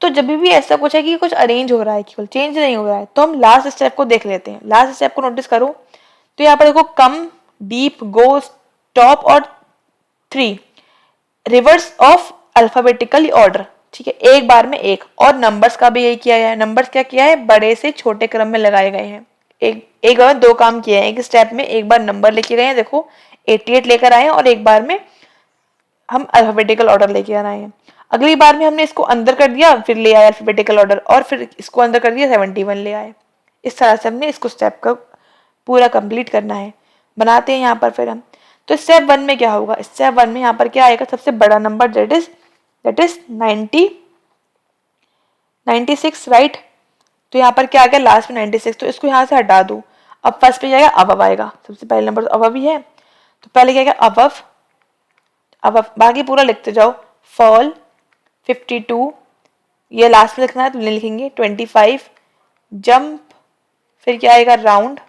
तो जब भी ऐसा कुछ है कि कुछ अरेंज हो रहा है, केवल चेंज नहीं हो रहा है, तो हम लास्ट स्टेप को देख लेते हैं, लास्ट स्टेप को नोटिस करो, तो यहाँ पर देखो कम, डीप, गो, स्टॉप और 3 रिवर्स ऑफ अल्फाबेटिकल ऑर्डर, ठीक है, एक बार में एक, और नंबर्स का भी यही किया है, नंबर्स क्या किया है, बड़े से छोटे क्रम में लगाए गए हैं, एक बार 2 काम किए हैं, एक स्टेप में एक बार नंबर लेके गए हैं, देखो 88 लेकर आए हैं, और एक बार में हम अल्फाबेटिकल ऑर्डर लेके आए हैं, अगली बार में हमने इसको अंदर कर दिया, फिर ले आए अल्फाबेटिकल ऑर्डर, और फिर इसको अंदर कर दिया 71 ले आए, इस तरह से हमने इसको स्टेप का पूरा कंप्लीट करना है। बनाते हैं यहाँ पर फिर हम, तो स्टेप 1 में क्या होगा, स्टेप 1 में यहाँ पर क्या आएगा, सबसे बड़ा नंबर दैट इज 96, राइट, तो यहाँ पर क्या आ गया लास्ट में 96, तो इसको यहाँ से हटा दो। अब फर्स्ट पे जाएगा अबव आएगा, सबसे पहले नंबर तो अबव ही है, तो पहले क्या आएगा अबव, अबव, बाकी पूरा लिखते जाओ। फॉल 52, ये लास्ट में लिखना है तो नहीं लिखेंगे। 25, जंप, फिर क्या आएगा राउंड,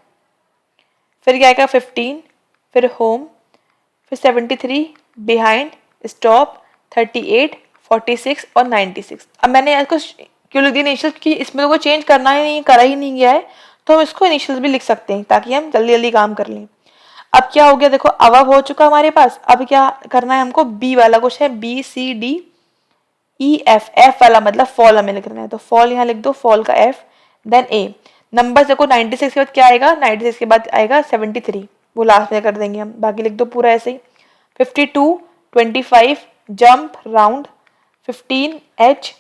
फिर क्या आएगा 15, फिर होम, फिर 73, बिहाइंड, स्टॉप, 38, 46 और 96। अब मैंने इसको क्यों लिख दिया इनिशियल, क्योंकि इसमें तो कोई चेंज करना ही नहीं, करा ही नहीं गया है, तो हम इसको इनिशियल भी लिख सकते हैं ताकि हम जल्दी जल्दी काम कर लें। अब क्या हो गया, देखो अबव हो चुका हमारे पास, अब क्या करना है हमको, बी वाला कुछ है, B C D E F, F वाला मतलब फॉल हमें लिखना है, तो फॉल यहाँ लिख दो, फॉल का एफ, देन ए। नंबर देखो 96 के बाद क्या आएगा, 96 के बाद आएगा 73, वो लास्ट में कर देंगे हम, बाकी लिख दो पूरा ऐसे ही। 52, 25, jump, round, 15, H,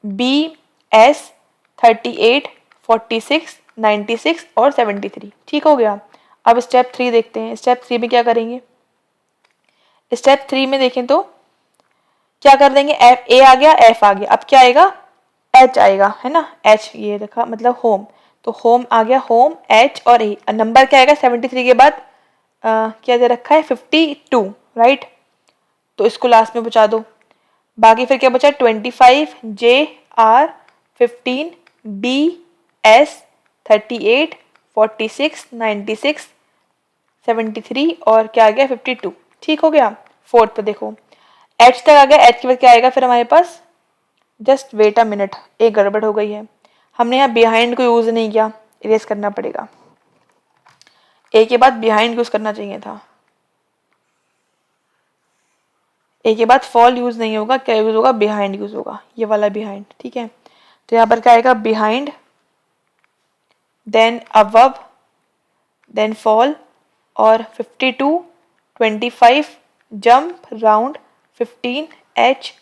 B, S, 38, 46, 96 और 73। ठीक हो गया। अब स्टेप 3 देखते हैं, स्टेप 3 में क्या करेंगे। स्टेप 3 में देखें तो क्या कर देंगे, एफ, ए आ गया, एफ आ गया, अब क्या आएगा, एच आएगा, है ना, एच, ये देखा मतलब होम, तो होम आ गया, होम, एच और ए। नंबर क्या आएगा 73 के बाद क्या दे रखा है 52, राइट, तो इसको लास्ट में बचा दो। बाकी फिर क्या बचा, 25, जे, आर, 15, बी, एस, 38, 46, 96, 73 और क्या आ गया 52। ठीक हो गया। फोर्थ पे देखो एच तक आ गया, एच के बाद क्या आएगा फिर हमारे पास, जस्ट वेट अ मिनट, एक गड़बड़ हो गई है, हमने यहाँ बिहाइंड को यूज नहीं किया, इरेज करना पड़ेगा, ए के बाद बिहाइंड यूज करना चाहिए था, ए के बाद फॉल यूज नहीं होगा, क्या यूज होगा, बिहाइंड यूज होगा, ये वाला बिहाइंड, ठीक है। तो यहाँ पर क्या आएगा, behind, then above, then fall, और 52, 25, जंप, राउंड, 15, एच,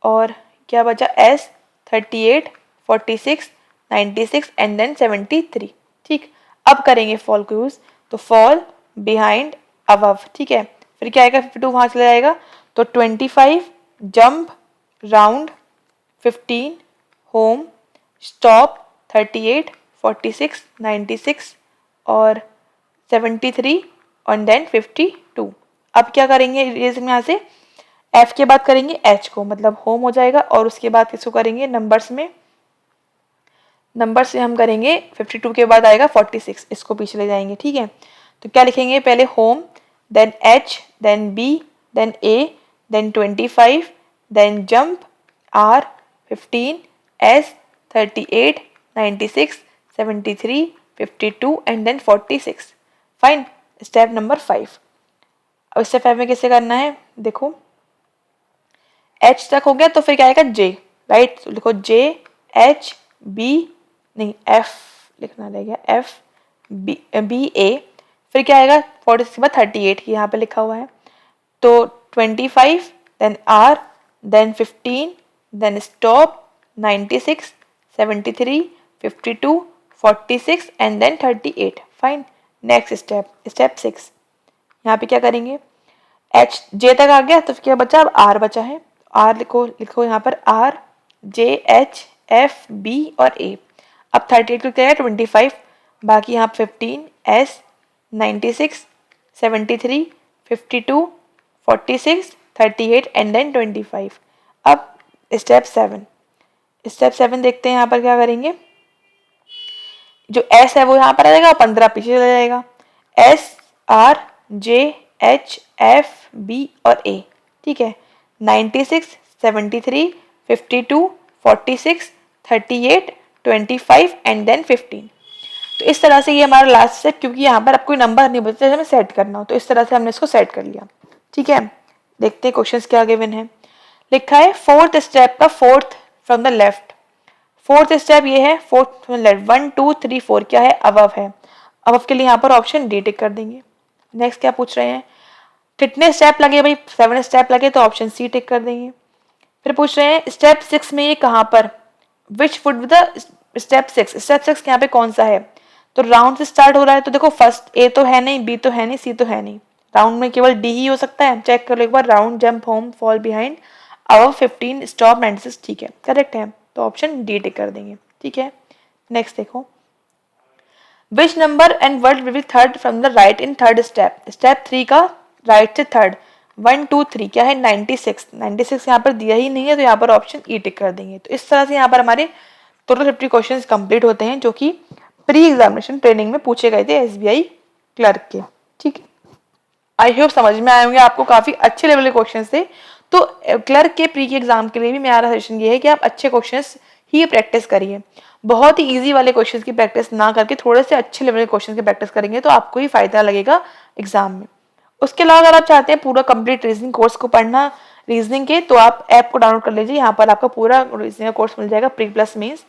और क्या बचा एस, 38, 46, 96 एंड देन 73। ठीक, अब करेंगे फॉल को यूज, तो फॉल, बिहाइंड, अबव, ठीक है, फिर क्या आएगा 52 वहां चला जाएगा, तो 25, जंप, राउंड, 15, होम, स्टॉप, 38, 46, 96 और 73 और देन 52। अब क्या करेंगे यहाँ से, एफ के बाद करेंगे एच को, मतलब होम हो जाएगा, और उसके बाद किसको करेंगे नंबर्स में, नंबर से हम करेंगे 52 के बाद आएगा 46, इसको पीछे ले जाएंगे, ठीक है। तो क्या लिखेंगे, पहले home, then H, then B, then A, then 25, then jump, R, 15, S, 38, 96, 73, 52 and then 46। Fine, step number 5। अब स्टेप 5 में कैसे करना है, देखो एच तक हो गया, तो फिर क्या आएगा जे, राइट, तो लिखो जे, एच, बी, नहीं एफ लिखना रहेगा, एफ, बी, बी, ए, फिर क्या आएगा 46 के बाद 38 यहाँ पे लिखा हुआ है, तो 25, then R, then 15, then stop, 96, 73, 52, 46 and then 38। Fine, next step, step 6, यहाँ पे क्या करेंगे, एच, जे तक आ गया, तो क्या बचा, अब आर बचा है, आर लिखो, लिखो यहाँ पर R, J, H, F, B और ए। अब 38 को क्या है 25, बाकी यहाँ 15, एस, 96, 73, 52, 46, 38 एंड देन 25। अब स्टेप 7, स्टेप 7 देखते हैं, यहाँ पर क्या करेंगे, जो एस है वो यहाँ पर आ जाएगा, 15 पीछे चला जाएगा, S, R, J, H, F, B और ए, ठीक है, 96, 73, 52, 46, 38, 25 एंड देन 15। तो इस तरह से ये हमारा लास्ट स्टेप, क्योंकि यहाँ पर अब कोई नंबर नहीं बचता हमें सेट करना हो, तो इस तरह से हमने इसको सेट कर लिया, ठीक है। देखते हैं क्वेश्चंस क्या गिवन है, लिखा है फोर्थ स्टेप का fourth from the left, fourth step ये है, फोर्थ फ्रॉम लेफ्ट, 1 2 3 4 क्या है, अबव है, अबव के लिए यहाँ पर ऑप्शन डी टिक कर देंगे। नेक्स्ट क्या पूछ रहे हैं, कितने स्टेप लगे भाई, 7 स्टेप लगे, तो ऑप्शन सी टिक कर देंगे। फिर पूछ रहे हैं स्टेप 6 में ये कहाँ पर, which would be the step 6, step 6 यहाँ पे कौन सा है, तो राउंड से स्टार्ट हो रहा है, तो देखो फर्स्ट ए तो है नहीं, बी तो है नहीं, सी तो है नहीं, राउंड में केवल डी ही हो सकता है, चेक कर लो एक बार, round, jump, home, fall, behind, above, 15, stop, 96, ठीक है, करेक्ट है, तो ऑप्शन डी टिक कर देंगे, ठीक है। नेक्स्ट देखो, which number and word will be third from the right in third step, step 3 का राइट से थर्ड, 1 2 3 क्या है 96, 96 यहाँ पर दिया ही नहीं है तो यहाँ पर ऑप्शन ई टिक कर देंगे। तो इस तरह से यहाँ पर हमारे टोटल 50 क्वेश्चंस कंप्लीट होते हैं जो कि प्री एग्जामिनेशन ट्रेनिंग में पूछे गए थे एसबीआई क्लर्क के। ठीक है, आई होप समझ में आए होंगे आपको, काफी अच्छे लेवल के क्वेश्चन थे। तो क्लर्क के प्री के एग्जाम के लिए भी मेरा सजेशन ये है कि आप अच्छे क्वेश्चंस ही प्रैक्टिस करिए, बहुत ही इजी वाले क्वेश्चंस की प्रैक्टिस ना करके थोड़े से अच्छे लेवल के क्वेश्चंस की प्रैक्टिस करेंगे तो आपको ही फायदा लगेगा एग्जाम में। उसके अलावा अगर आप चाहते हैं पूरा कंप्लीट रीजनिंग कोर्स को पढ़ना रीजनिंग के, तो आप ऐप को डाउनलोड कर लीजिए, यहाँ पर आपका पूरा रीजनिंग कोर्स मिल जाएगा प्री प्लस मीन्स।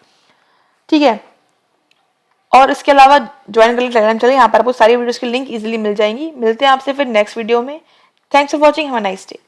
ठीक है, और इसके अलावा ज्वाइन कर टेलीग्राम चलिए, यहाँ पर आपको सारी वीडियोस की लिंक इजीली मिल जाएंगी। मिलते हैं आपसे फिर नेक्स्ट वीडियो में। Thanks for watching, have a nice day.